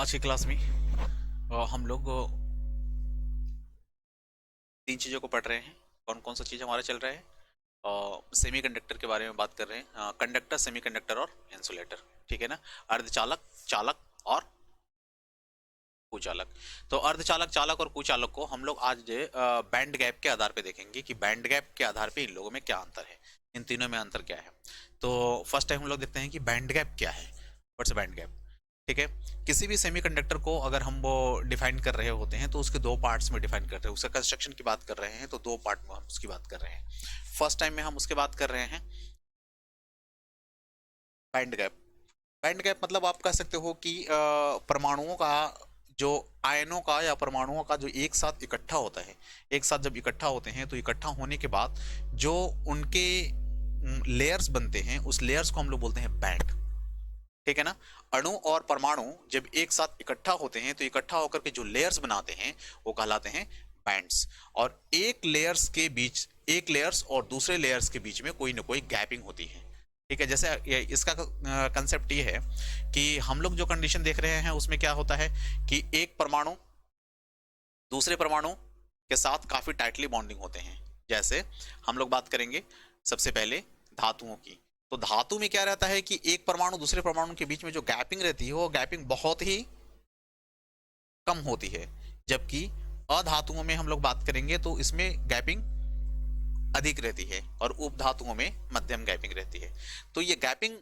आज की क्लास में हम लोग तीन चीज़ों को पढ़ रहे हैं। कौन कौन सा चीज़ हमारा चल रहा है? सेमीकंडक्टर के बारे में बात कर रहे हैं। कंडक्टर, सेमीकंडक्टर और इंसुलेटर। ठीक है ना। अर्धचालक, चालक और कुचालक। तो अर्धचालक, चालक और कुचालक को हम लोग आज बैंड गैप के आधार पे देखेंगे कि बैंड गैप के आधार पे इन लोगों में क्या अंतर है, इन तीनों में अंतर क्या है। तो फर्स्ट टाइम हम लोग देखते हैं कि बैंड गैप क्या है। What's band gap? ठीक है। किसी भी सेमीकंडक्टर को अगर हम वो डिफाइन कर रहे होते हैं तो उसके दो पार्ट्स में डिफाइन करते हैं। उसका कंस्ट्रक्शन की बात कर रहे हैं तो दो पार्ट में हम उसकी बात कर रहे हैं। फर्स्ट टाइम में हम उसके बात कर रहे हैं बैंड गैप। बैंड गैप मतलब आप कह सकते हो कि परमाणुओं का जो आयनों का या परमाणुओं का जो एक साथ इकट्ठा होता है, एक साथ जब इकट्ठा होते हैं तो इकट्ठा होने के बाद जो उनके लेयर्स बनते हैं उस लेयर्स को हम लोग बोलते हैं बैंड। ठीक है ना। अणु और परमाणु जब एक साथ इकट्ठा होते हैं तो इकट्ठा होकर के जो लेयर्स बनाते हैं वो कहलाते हैं बैंड्स। और एक लेयर्स और दूसरे लेयर्स के बीच में कोई ना कोई गैपिंग होती है। ठीक है। जैसे इसका कंसेप्ट ये है कि हम लोग जो कंडीशन देख रहे हैं उसमें क्या होता है कि एक परमाणु दूसरे परमाणु के साथ काफी टाइटली बॉन्डिंग होते हैं। जैसे हम लोग बात करेंगे सबसे पहले धातुओं की। तो धातु में क्या रहता है कि एक परमाणु दूसरे परमाणु के बीच में जो गैपिंग रहती है वो गैपिंग बहुत ही कम होती है। जबकि अधातुओं में हम लोग बात करेंगे तो इसमें गैपिंग अधिक रहती है और उपधातुओं में मध्यम गैपिंग रहती है। तो ये गैपिंग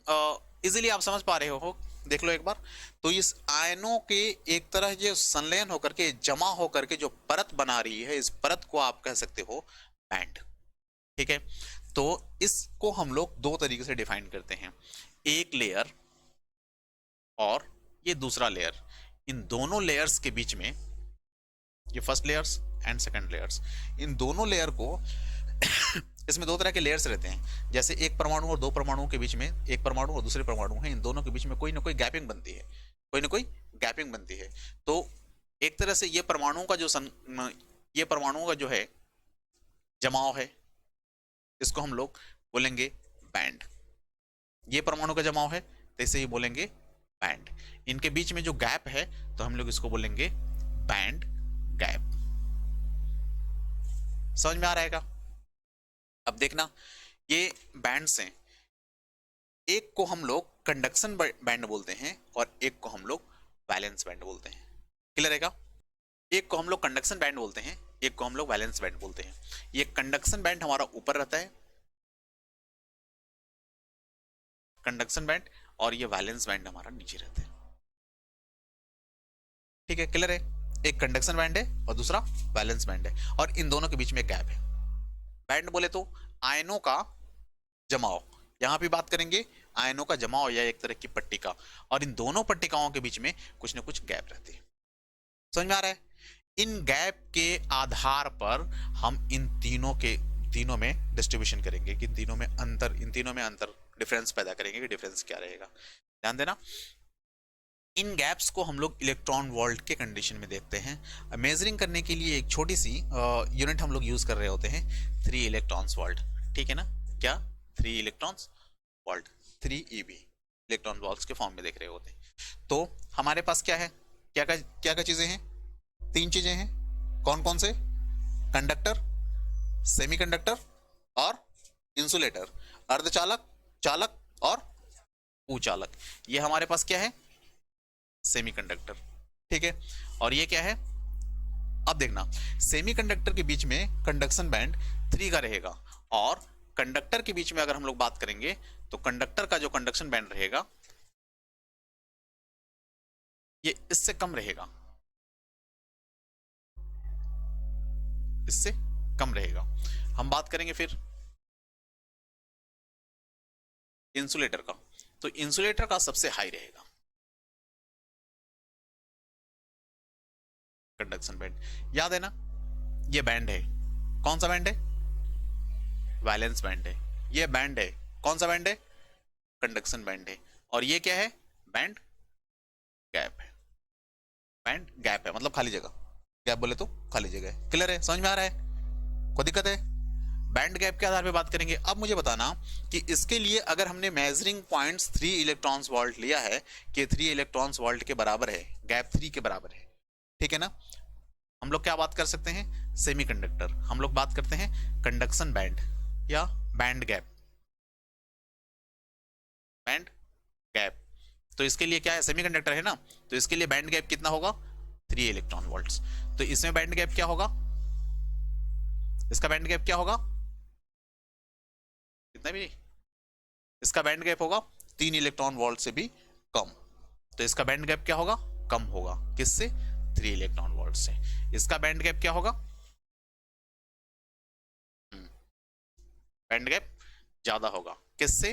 इजीली आप समझ पा रहे हो, देख लो एक बार। तो इस आयनों के एक तरह ये संलयन होकर के जमा होकर के जो परत बना रही है, इस परत को आप कह सकते हो बैंड। ठीक है। तो इसको हम लोग दो तरीके से डिफाइन करते हैं, एक लेयर और ये दूसरा लेयर। इन दोनों लेयर्स के बीच में, ये first layers and second layers, इन दोनों लेयर को इसमें दो तरह के लेयर्स रहते हैं। जैसे एक परमाणु और दो परमाणुओं के बीच में, एक परमाणु और दूसरे परमाणु है, इन दोनों के बीच में कोई ना कोई गैपिंग बनती है, कोई ना कोई गैपिंग बनती है। तो एक तरह से ये परमाणुओं का ये परमाणुओं का जो है जमाव है, इसको हम लोग बोलेंगे बैंड। ये परमाणु का जमाव है तो इसे ही बोलेंगे बैंड। इनके बीच में जो गैप है तो हम लोग इसको बोलेंगे बैंड गैप। समझ में आ रहेगा? अब देखना, ये बैंड्स हैं। एक को हम लोग कंडक्शन बैंड बोलते हैं और एक को हम लोग वैलेंस बैंड बोलते हैं। क्लियर रहेगा? एक को हम लोग कंडक्शन बैंड बोलते हैं, एक को हम लोग वैलेंस बैंड बोलते हैं। ये कंडक्शन बैंड हमारा ऊपर रहता है, कंडक्शन बैंड, और ये वैलेंस बैंड हमारा नीचे रहता है। ठीक है, क्लियर है? एक कंडक्शन बैंड है और दूसरा वैलेंस बैंड है और इन दोनों के बीच में गैप है। बैंड बोले तो आयनों का जमाव, यहां भी बात करेंगे आयनों का जमाव या एक तरह की पट्टिका, और इन दोनों पट्टिकाओं के बीच में कुछ ना कुछ गैप रहती है। समझ में आ रहा है? इन गैप के आधार पर हम तीनों में डिस्ट्रीब्यूशन करेंगे कि इन तीनों में अंतर डिफरेंस पैदा करेंगे कि डिफरेंस क्या रहेगा। ध्यान देना, इन गैप्स को हम लोग इलेक्ट्रॉन वोल्ट के कंडीशन में देखते हैं। मेजरिंग करने के लिए एक छोटी सी यूनिट हम लोग यूज कर रहे होते हैं, 3 इलेक्ट्रॉन्स वोल्ट। ठीक है ना? क्या? 3 electrons volt, 3 EV electron volts के फॉर्म में देख रहे होते हैं। तो हमारे पास क्या है, क्या क्या चीजें हैं? 3 चीजें हैं। कौन कौन से? कंडक्टर, सेमीकंडक्टर और इंसुलेटर। अर्धचालक, चालक और कुचालक। ये हमारे पास क्या है? सेमीकंडक्टर। ठीक है। और ये क्या है? अब देखना, सेमीकंडक्टर के बीच में कंडक्शन बैंड 3 का रहेगा और कंडक्टर के बीच में अगर हम लोग बात करेंगे तो कंडक्टर का जो कंडक्शन बैंड रहेगा ये इससे कम रहेगा, इससे कम रहेगा। हम बात करेंगे फिर इंसुलेटर का, तो इंसुलेटर का सबसे हाई रहेगा कंडक्शन बैंड। याद है ना, ये बैंड है, कौन सा बैंड है? वैलेंस बैंड है। ये बैंड है, कौन सा बैंड है? कंडक्शन बैंड है। और ये क्या है? बैंड गैप है। बैंड गैप है मतलब खाली जगह, गैप बोले तो खाली जगह है। क्लियर है? समझ में आ रहा है? कोई दिक्कत है? बैंड गैप के आधार पे बात करेंगे। अब मुझे बताना कि इसके लिए अगर हमने मेजरिंग पॉइंट्स 3 इलेक्ट्रॉन्स वोल्ट लिया है कि 3 इलेक्ट्रॉन्स वोल्ट के बराबर है, गैप 3 के बराबर है, ठीक है ना, हम लोग क्या बात कर सकते हैं, सेमीकंडक्टर, हम लोग बात करते हैं कंडक्शन बैंड या बैंड गैप, बैंड गैप। तो इसके लिए क्या है, सेमीकंडक्टर है ना, तो इसके लिए बैंड गैप कितना होगा, 3 इलेक्ट्रॉन वोल्ट्स। तो इसमें बैंड गैप क्या होगा, इसका बैंड गैप क्या होगा, कितना भी, इसका बैंड गैप होगा 3 इलेक्ट्रॉन वोल्ट से भी कम। तो इसका बैंड गैप क्या होगा, कम होगा, किससे, 3 इलेक्ट्रॉन वोल्ट से। इसका बैंड गैप क्या होगा, बैंड गैप ज्यादा होगा, किससे,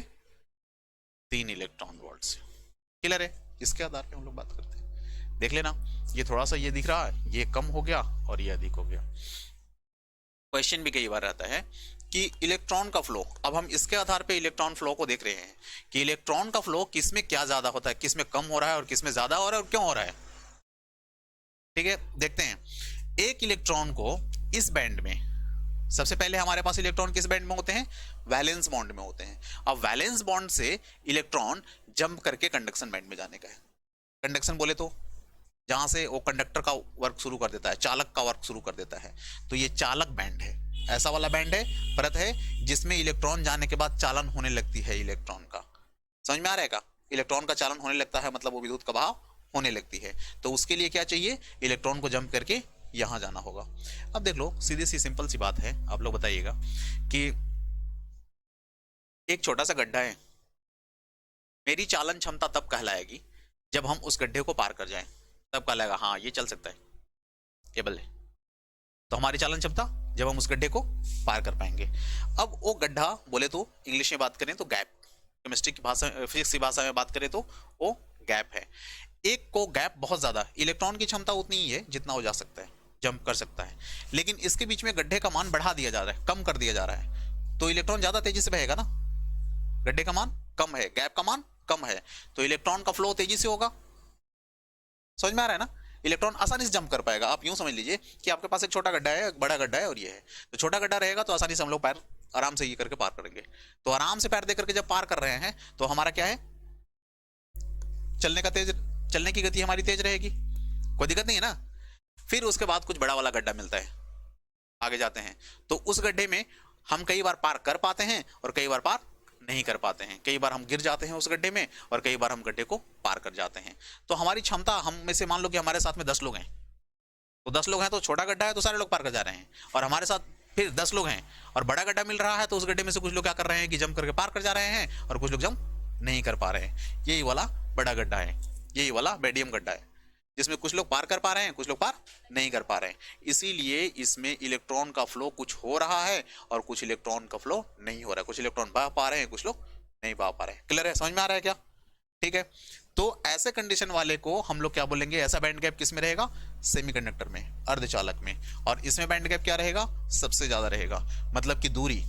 3 इलेक्ट्रॉन वोल्ट से। क्लियर है, इसके आधार पे हम लोग बात करते हैं। देख लेना, ये थोड़ा सा ये दिख रहा है, ये कम हो गया और ये अधिक हो गया। क्वेश्चन भी कई बार रहता है कि इलेक्ट्रॉन का फ्लो, अब हम इसके आधार पे इलेक्ट्रॉन फ्लो को देख रहे हैं कि इलेक्ट्रॉन का फ्लो किसमें क्या ज्यादा होता है, किसमें कम हो रहा है और किसमें ज्यादा हो रहा है और क्यों हो रहा है। ठीक है, देखते हैं। एक इलेक्ट्रॉन को इस बैंड में, सबसे पहले हमारे पास इलेक्ट्रॉन किस बैंड में होते हैं, वैलेंस बॉन्ड में होते हैं। अब वैलेंस बॉन्ड से इलेक्ट्रॉन जंप करके कंडक्शन बैंड में जाने का है। कंडक्शन बोले तो जहां से वो कंडक्टर का वर्क शुरू कर देता है, चालक का वर्क शुरू कर देता है, तो ये चालक बैंड है, ऐसा वाला बैंड है, परत है जिसमें इलेक्ट्रॉन जाने के बाद चालन होने लगती है इलेक्ट्रॉन का। समझ में आ रहेगा, इलेक्ट्रॉन का चालन होने लगता है मतलब वो विद्युत का बहाव होने लगती है। तो उसके लिए क्या चाहिए, इलेक्ट्रॉन को जंप करके यहां जाना होगा। अब देख लो, सीधी सी सिंपल सी बात है, आप लोग बताइएगा कि एक छोटा सा गड्ढा है, मेरी चालन क्षमता तब कहलाएगी जब हम उस गड्ढे को पार कर जाएं, तब कहलाएगा हाँ ये चल सकता है, केबल है। तो हमारी चालन क्षमता जब हम उस गड्ढे को पार कर पाएंगे। अब वो गड्ढा बोले तो इंग्लिश में बात करें तो गैप, केमिस्ट्री की भाषा, फिजिक्स की भाषा में बात करें तो वो गैप है। एक को गैप बहुत ज्यादा, इलेक्ट्रॉन की क्षमता उतनी ही है जितना हो जा सकता है, जंप कर सकता है, लेकिन इसके बीच में गड्ढे का मान बढ़ा दिया जा रहा है, कम कर दिया जा रहा है, तो इलेक्ट्रॉन ज्यादा तेजी से बहेगा ना, गड्ढे का मान कम है, गैप का मान कम है, तो इलेक्ट्रॉन का फ्लो तेजी से होगा। समझ में आ रहा है ना, इलेक्ट्रॉन आसानी से जंप कर पाएगा। आप यूं समझ लीजिए कि आपके पास एक छोटा गड्ढा है, एक बड़ा गड्ढा है और ये है, तो छोटा गड्ढा रहेगा तो आसानी से हम लोग पैर आराम से ये करके पार करेंगे। तो आराम से पैर दे करके जब पार कर रहे हैं तो हमारा क्या है, चलने का तेज, चलने की गति हमारी तेज रहेगी, कोई दिक्कत नहीं है ना। फिर उसके बाद कुछ बड़ा वाला गड्ढा मिलता है, आगे जाते हैं तो उस गड्ढे में हम कई बार पार कर पाते हैं और कई बार पार नहीं कर पाते हैं, कई बार हम गिर जाते हैं उस गड्ढे में और कई बार हम गड्ढे को पार कर जाते हैं। तो हमारी क्षमता, हम में से मान लो कि हमारे साथ में 10 लोग हैं, तो 10 लोग हैं तो छोटा गड्ढा है तो सारे लोग पार कर जा रहे हैं, और हमारे साथ फिर 10 लोग हैं और बड़ा गड्ढा मिल रहा है तो उस गड्ढे में से कुछ लोग क्या कर रहे हैं कि जंप करके पार कर जा रहे हैं और कुछ लोग जंप नहीं कर पा रहे हैं। यही वाला बड़ा गड्ढा है, यही वाला मीडियम गड्ढा है, जिसमें कुछ लोग पार कर पा रहे हैं, कुछ लोग पार नहीं कर पा रहे हैं। इसीलिए इसमें इलेक्ट्रॉन का फ्लो कुछ हो रहा है और कुछ इलेक्ट्रॉन का फ्लो नहीं हो रहा है, कुछ इलेक्ट्रॉन बह पा रहे हैं, कुछ लोग नहीं बह पा रहे हैं। क्लियर है, समझ में आ रहा है क्या, ठीक है। तो ऐसे कंडीशन वाले को हम लोग क्या बोलेंगे, ऐसा बैंड गैप किस में रहेगा, सेमीकंडक्टर में, अर्धचालक में। और इसमें बैंड गैप क्या रहेगा, सबसे ज्यादा रहेगा, मतलब कि दूरी,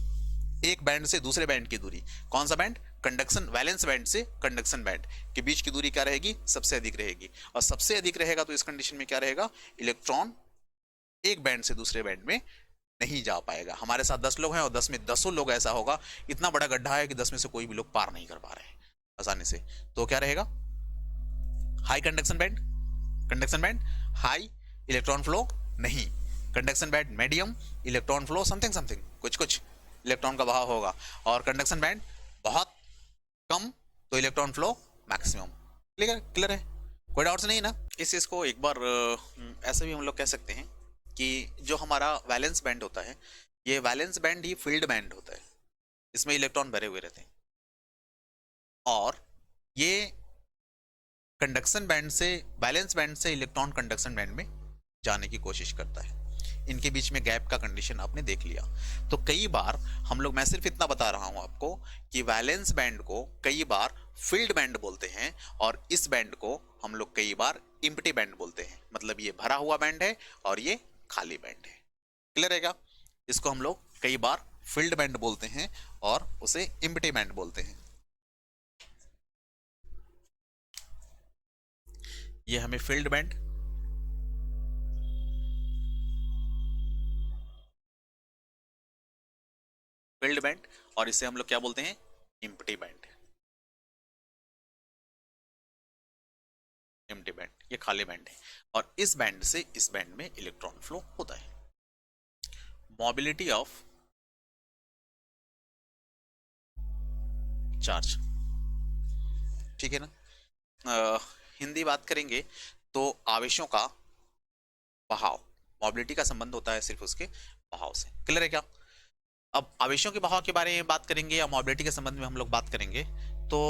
एक बैंड से दूसरे बैंड की दूरी, कौन सा बैंड, कंडक्शन, वैलेंस बैंड से कंडक्शन बैंड के बीच की दूरी क्या रहेगी, सबसे अधिक रहेगी। और सबसे अधिक रहेगा तो इस कंडीशन में क्या रहेगा, इलेक्ट्रॉन एक बैंड से दूसरे बैंड में नहीं जा पाएगा। हमारे साथ 10 लोग हैं और 10 में 10 लोग ऐसा होगा, इतना बड़ा गड्ढा है कि 10 में से कोई भी लोग पार नहीं कर पा रहे हैं आसानी से, तो क्या रहेगा, high conduction band, conduction band high, electron flow नहीं, conduction band medium, electron flow something something, कुछ कुछ इलेक्ट्रॉन का बहाव होगा, और कंडक्शन बैंड बहुत कम, तो electron flow maximum. Clear, clear है, कोई डाउट्स नहीं ना। इस चीज को एक बार ऐसे भी हम लोग कह सकते हैं कि जो हमारा वैलेंस बैंड होता है, ये वैलेंस बैंड ही फील्ड बैंड होता है, इसमें इलेक्ट्रॉन भरे हुए रहते हैं, और ये कंडक्शन बैंड से, वैलेंस बैंड से इलेक्ट्रॉन कंडक्शन बैंड में जाने की कोशिश करता है। इनके बीच में गैप का कंडीशन आपने देख लिया। तो कई बार हम लोग, मैं सिर्फ इतना बता रहा हूं आपको कि वैलेंस बैंड को कई बार फील्ड बैंड बोलते हैं और इस बैंड को हम लोग कई बार एम्प्टी बैंड बोलते हैं, मतलब ये भरा हुआ बैंड है और ये खाली बैंड है। क्लियर रहेगा, इसको हम लोग कई बार फील्ड बैंड बोलते हैं और उसे एम्प्टी बैंड बोलते हैं। ये हमें फील्ड बैंड फिल्ड बैंड, और इसे हम लोग क्या बोलते हैं, एम्प्टी बैंड। एम्प्टी बैंड, ये खाली बैंड है, और इस बैंड से इस बैंड में इलेक्ट्रॉन फ्लो होता है। मोबिलिटी ऑफ चार्ज, ठीक है ना। हिंदी बात करेंगे तो आवेशों का बहाव, मोबिलिटी का संबंध होता है सिर्फ उसके बहाव से। क्लियर है क्या? अब आवेशों के बहाव के बारे में बात करेंगे या मोबिलिटी के संबंध में हम लोग बात करेंगे, तो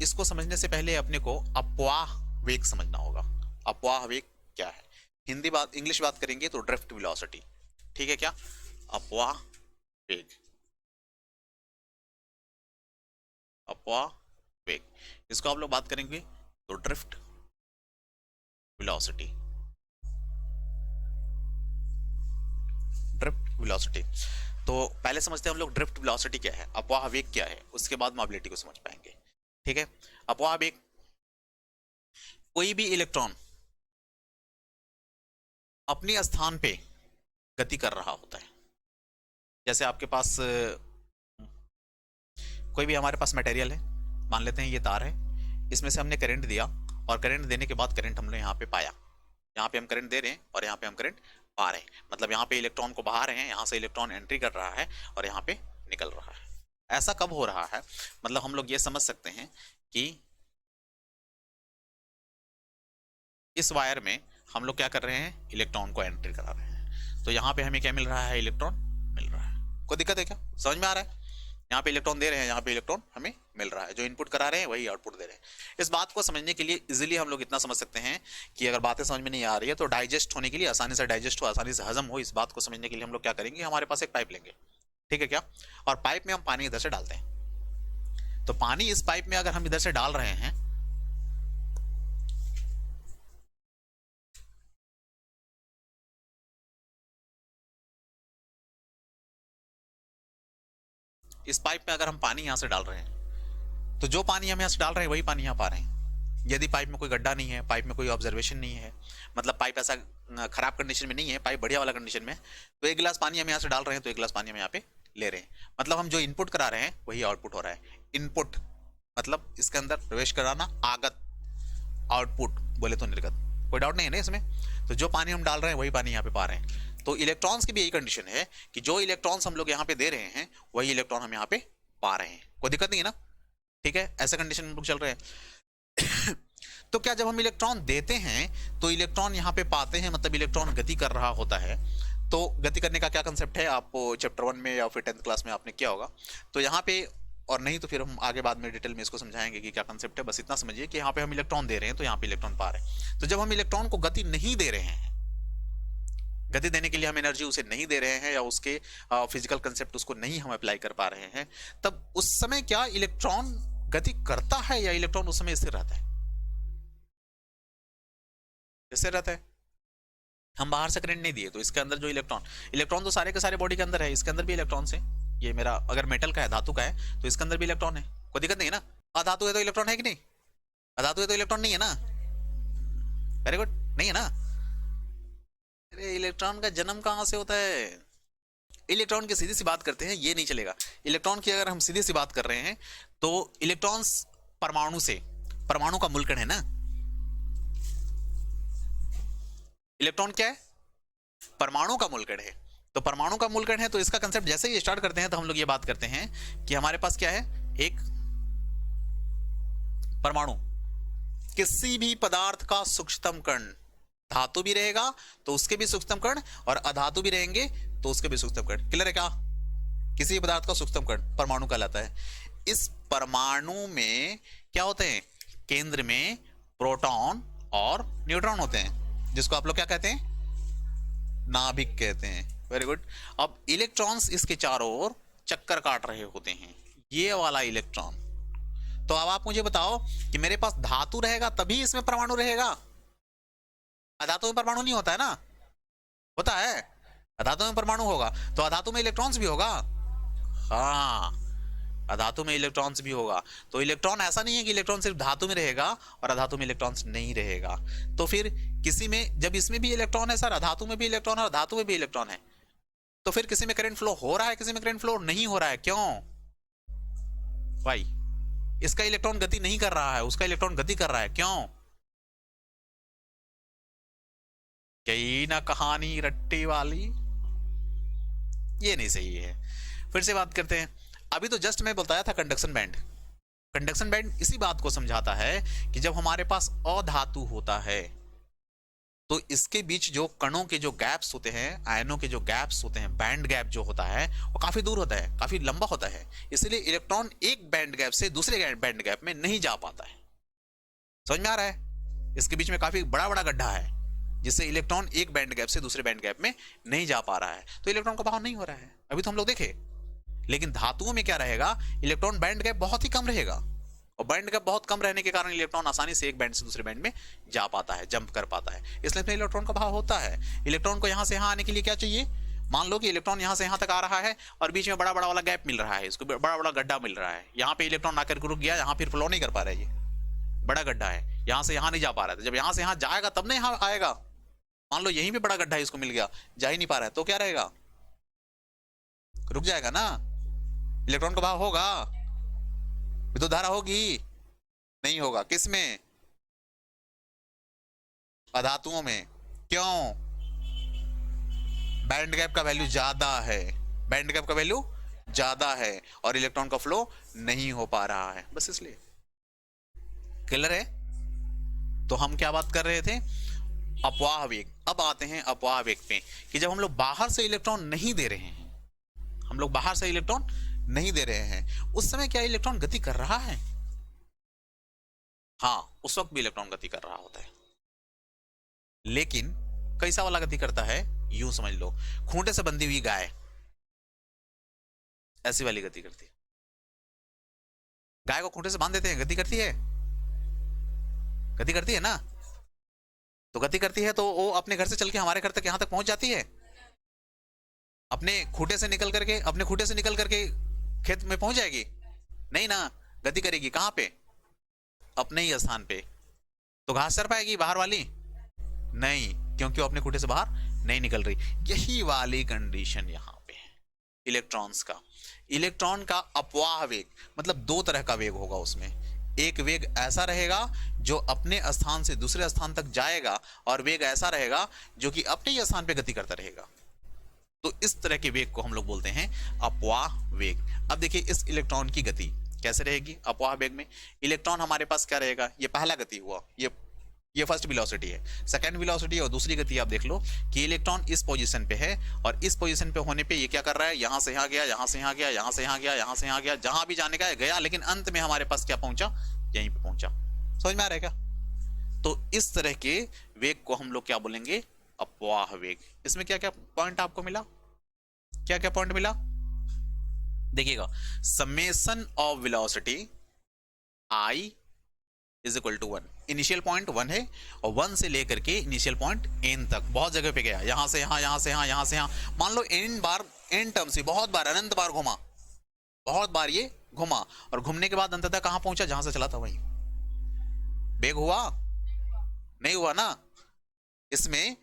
इसको समझने से पहले अपने को अपवाह वेग समझना होगा। अपवाह वेग क्या है? हिंदी बात, इंग्लिश बात करेंगे तो ड्रिफ्ट वेलोसिटी, ठीक है क्या? अपवाह वेग, अपवाह वेग, इसको आप लोग बात करेंगे तो ड्रिफ्ट वेलोसिटी, ड्रिफ्ट वेलोसिटी। तो पहले समझते हैं हम लोग ड्रिफ्ट वेलोसिटी क्या है, अपवाह वेग क्या है, उसके बाद मोबिलिटी को समझ पाएंगे, ठीक है। अपवाह वेग, कोई भी इलेक्ट्रॉन अपने स्थान पे गति कर रहा होता है। जैसे आपके पास कोई भी हमारे पास मटेरियल है, मान लेते हैं ये तार है, इसमें से हमने करंट दिया, और करंट देने के बाद करंट हमने यहाँ पे पाया, यहाँ पे हम करंट दे रहे हैं और यहाँ पे हम करंट पा रहे हैं, मतलब यहाँ पे इलेक्ट्रॉन को बहा रहे हैं, यहाँ से इलेक्ट्रॉन एंट्री कर रहा है और यहाँ पे निकल रहा है। ऐसा कब हो रहा है? मतलब हम लोग ये समझ सकते हैं कि इस वायर में हम लोग क्या कर रहे हैं, इलेक्ट्रॉन को एंट्री करा रहे हैं, तो यहाँ पे हमें क्या मिल रहा है, इलेक्ट्रॉन मिल रहा है। कोई दिक्कत है क्या? समझ में आ रहा है? यहाँ पे इलेक्ट्रॉन दे रहे हैं, यहाँ पे इलेक्ट्रॉन हमें मिल रहा है, जो इनपुट करा रहे हैं वही आउटपुट दे रहे हैं। इस बात को समझने के लिए इजीली हम लोग इतना समझ सकते हैं कि अगर बातें समझ में नहीं आ रही है तो डाइजेस्ट होने के लिए, आसानी से डाइजेस्ट हो, आसानी से हजम हो, इस बात को समझने के लिए हम लोग क्या करेंगे, हमारे पास एक पाइप लेंगे, ठीक है क्या, और पाइप में हम पानी इधर से डालते हैं। तो पानी इस पाइप में अगर हम इधर से डाल रहे हैं, इस पाइप में अगर हम पानी यहां से डाल रहे हैं, तो जो पानी हम यहां से डाल रहे हैं वही पानी यहां पा रहे हैं। यदि पाइप में कोई गड्ढा नहीं है, पाइप में कोई ऑब्जर्वेशन नहीं है, मतलब पाइप ऐसा खराब कंडीशन में नहीं है, पाइप बढ़िया वाला कंडीशन में, तो एक गिलास पानी हम यहाँ से डाल रहे हैं तो एक गिलास पानी हम यहाँ पे ले रहे हैं, मतलब हम जो इनपुट करा रहे हैं वही आउटपुट हो रहा है। इनपुट मतलब इसके अंदर प्रवेश कराना, आगत, आउटपुट बोले तो निर्गत, कोई डाउट नहीं है ना इसमें। तो जो पानी हम डाल रहे हैं वही पानी यहाँ पे पा रहे हैं। तो इलेक्ट्रॉन्स की भी यही कंडीशन है कि जो इलेक्ट्रॉन्स हम लोग यहाँ पे दे रहे हैं वही इलेक्ट्रॉन हम यहाँ पे पा रहे हैं, कोई दिक्कत नहीं है ना, ठीक है। ऐसा कंडीशन में हम लोग चल रहे हैं। तो क्या जब हम इलेक्ट्रॉन देते हैं तो इलेक्ट्रॉन यहाँ पे पाते हैं, मतलब इलेक्ट्रॉन गति कर रहा होता है। तो गति करने का क्या कंसेप्ट है, आपको चैप्टर 1 में या फिर 10th क्लास में आपने किया होगा, तो यहाँ पे, और नहीं तो फिर हम आगे बाद में डिटेल में इसको समझाएंगे कि क्या कंसेप्ट है। बस इतना समझिए कि यहाँ पे हम इलेक्ट्रॉन दे रहे हैं तो यहाँ पे इलेक्ट्रॉन पा रहे हैं। तो जब हम इलेक्ट्रॉन को गति नहीं दे रहे हैं, गति देने के लिए हम एनर्जी उसे नहीं दे रहे हैं, या उसके फिजिकल कंसेप्ट उसको नहीं हम अप्लाई कर पा रहे हैं, तब उस समय क्या इलेक्ट्रॉन गति करता है या इलेक्ट्रॉन उस समय स्थिर रहता है? स्थिर रहता है। हम बाहर से करंट नहीं दिए तो इसके अंदर जो इलेक्ट्रॉन तो सारे के सारे बॉडी के अंदर है, इसके अंदर भी इलेक्ट्रॉन है। ये मेरा अगर मेटल का है, धातु का है, तो इसके अंदर भी इलेक्ट्रॉन है, कोई दिक्कत नहीं है ना। अधातु है तो इलेक्ट्रॉन है कि नहीं? अधातु है तो इलेक्ट्रॉन नहीं है ना। वेरी गुड, नहीं है ना। अरे इलेक्ट्रॉन का जन्म कहां से होता है? इलेक्ट्रॉन की सीधी सी बात करते हैं, ये नहीं चलेगा। इलेक्ट्रॉन की अगर हम सीधी सी बात कर रहे हैं तो इलेक्ट्रॉन्स परमाणु से, परमाणु का मूलकण है ना। इलेक्ट्रॉन क्या है? परमाणु का मूलकण है। तो परमाणु का मूलकण है तो इसका कंसेप्ट जैसे ही स्टार्ट करते हैं तो हम लोग ये बात करते हैं कि हमारे पास क्या है, एक परमाणु, किसी भी पदार्थ का सूक्ष्मतम कण, धातु भी रहेगा तो उसके भी सूक्ष्मतम कण, और अधातु भी रहेंगे तो उसके भी सूक्ष्मतम कण। क्लियर है क्या? किसी भी पदार्थ का सूक्ष्मतम कण परमाणु कहलाता है। इस परमाणु में क्या होते हैं, केंद्र में प्रोटॉन और न्यूट्रॉन होते हैं, जिसको आप लोग क्या कहते हैं, नाभिक कहते हैं। Very good. अब इलेक्ट्रॉन्स इसके चारों ओर चक्कर काट रहे होते हैं, ये वाला इलेक्ट्रॉन। तो अब आप मुझे बताओ कि मेरे पास धातु रहेगा तभी इसमें परमाणु रहेगा, अधातु में परमाणु नहीं होता है ना। होता है, अधातु में परमाणु होगा तो अधातु में इलेक्ट्रॉन्स भी होगा। हाँ, अधातु में इलेक्ट्रॉन्स भी होगा। तो इलेक्ट्रॉन ऐसा नहीं है कि इलेक्ट्रॉन सिर्फ धातु में रहेगा और अधातु में इलेक्ट्रॉन्स नहीं रहेगा। तो फिर किसी में, जब इसमें भी इलेक्ट्रॉन है सर, अधातु में भी इलेक्ट्रॉन है और धातु में भी इलेक्ट्रॉन है, तो फिर किसी में करंट फ्लो हो रहा है, किसी में करंट फ्लो नहीं हो रहा है, क्यों भाई? इसका इलेक्ट्रॉन गति नहीं कर रहा है, उसका इलेक्ट्रॉन गति कर रहा है, क्यों? कहीं ना कहानी रट्टी वाली, ये नहीं सही है। फिर से बात करते हैं। अभी तो जस्ट मैं बताया था कंडक्शन बैंड। कंडक्शन बैंड इसी बात को समझाता है कि जब हमारे पास अधातु होता है तो इसके बीच जो कणों के जो गैप्स होते हैं, आयनों के जो गैप्स होते हैं, बैंड गैप जो होता है वो काफी दूर होता है, काफी लंबा होता है। इसलिए इलेक्ट्रॉन एक बैंड गैप से दूसरे बैंड गैप में नहीं जा पाता है। समझ में आ रहा है? इसके बीच में काफी बड़ा बड़ा गड्ढा है जिससे इलेक्ट्रॉन एक बैंड गैप से दूसरे बैंड गैप में नहीं जा पा रहा है, तो इलेक्ट्रॉन का बहाव नहीं हो रहा है। अभी तो हम लोग देखे। लेकिन धातुओं में क्या रहेगा, इलेक्ट्रॉन बैंड गैप बहुत ही कम रहेगा, और बैंड गैप बहुत कम रहने के कारण इलेक्ट्रॉन आसानी से एक बैंड से दूसरे बैंड में जा पाता है, जंप कर पाता है, इसलिए इसमें इलेक्ट्रॉन का बहाव होता है। इलेक्ट्रॉन को यहां से यहां आने के लिए क्या चाहिए? मान लो कि इलेक्ट्रॉन यहां से यहां तक आ रहा है और बीच में बड़ा बड़ा वाला गैप मिल रहा है, इसको बड़ा बड़ा गड्ढा मिल रहा है, यहाँ पे इलेक्ट्रॉन आकर रुक गया, यहाँ फिर फ्लो नहीं कर पा रहा है, ये बड़ा गड्ढा है, यहां से यहां नहीं जा पा रहा था। जब यहां से यहां जाएगा तब ना यहां आएगा। मान लो यहीं पे बड़ा गड्ढा है, इसको मिल गया, जा ही नहीं पा रहा है, तो क्या रहेगा? रुक जाएगा ना, इलेक्ट्रॉन का बहाव होगा, विद्युत धारा होगी? नहीं होगा। किस में? अधातुओं में। क्यों? बैंड गैप का वैल्यू ज्यादा है, बैंड गैप का वैल्यू ज्यादा है और इलेक्ट्रॉन का फ्लो नहीं हो पा रहा है, बस इसलिए। क्लियर है? तो हम क्या बात कर रहे थे? अपवाह वेग। अब आते हैं अपवाह वेग पे, कि जब हम लोग बाहर से इलेक्ट्रॉन नहीं दे रहे हैं, हम लोग बाहर से इलेक्ट्रॉन नहीं दे रहे हैं, उस समय क्या इलेक्ट्रॉन गति कर रहा है? हाँ, उस वक्त भी इलेक्ट्रॉन गति कर रहा होता है, लेकिन कैसा वाला गति करता है? यूं समझ लो, खूंटे से बंधी हुई गाय ऐसी वाली गति करती है। गाय को खूंटे से बांध देते हैं, गति करती है? गति करती है ना? तो गति करती है तो वो अपने घर से चल के हमारे घर तक, यहां तक पहुंच जाती है, अपने खूंटे से निकल करके, अपने खूंटे से निकल करके खेत में पहुंच जाएगी? नहीं ना, गति करेगी कहां पे? अपने ही स्थान पे। तो घास चर पाएगी बाहर वाली? नहीं, क्योंकि वो अपने खूंटे से बाहर नहीं निकल रही। यही वाली कंडीशन यहां पे है इलेक्ट्रॉन्स का। इलेक्ट्रॉन का अपवाह वेग मतलब दो तरह का वेग होगा उसमें। एक वेग ऐसा रहेगा जो अपने स्थान से दूसरे स्थान तक जाएगा, और वेग ऐसा रहेगा जो कि अपने ही स्थान पे गति करता रहेगा। तो इस तरह के वेग को हम लोग बोलते हैं अपवाह वेग। अब देखिए इस इलेक्ट्रॉन की गति कैसे रहेगी अपवाह वेग में। इलेक्ट्रॉन हमारे पास क्या रहेगा, ये पहला गति हुआ, ये फर्स्ट वेलोसिटी है। सेकंड वेलोसिटी और दूसरी गति आप देख लो कि इलेक्ट्रॉन इस पोजीशन पे है, और इस पोजीशन पे होने पे ये क्या कर रहा है, यहां से यहां गया, यहां से यहां गया, यहां से यहां गया, यहां से यहां गया, जहां भी जाने का गया, लेकिन अंत में हमारे पास क्या पहुंचा, यहीं पे पहुंचा। समझ में आ रहा है क्या? तो इस तरह के वेग को हम लोग क्या बोलेंगे, अपवाह वेग। इसमें क्या क्या पॉइंट आपको मिला, क्या क्या पॉइंट मिला देखिएगा। Summation of velocity I is equal to 1। Initial point 1 है और 1 से लेकर के इनिशियल पॉइंट n तक बहुत जगह पे गया, यहां से यहां, यहां से यहां, यहां से यहां। मान लो n बार, n टर्म से बहुत बार, अनंत बार घुमा, बहुत बार ये घुमा, और घूमने के बाद अंततः कहां पहुंचा, जहां से चला था वहीं। वेग हुआ? नहीं हुआ ना। इसमें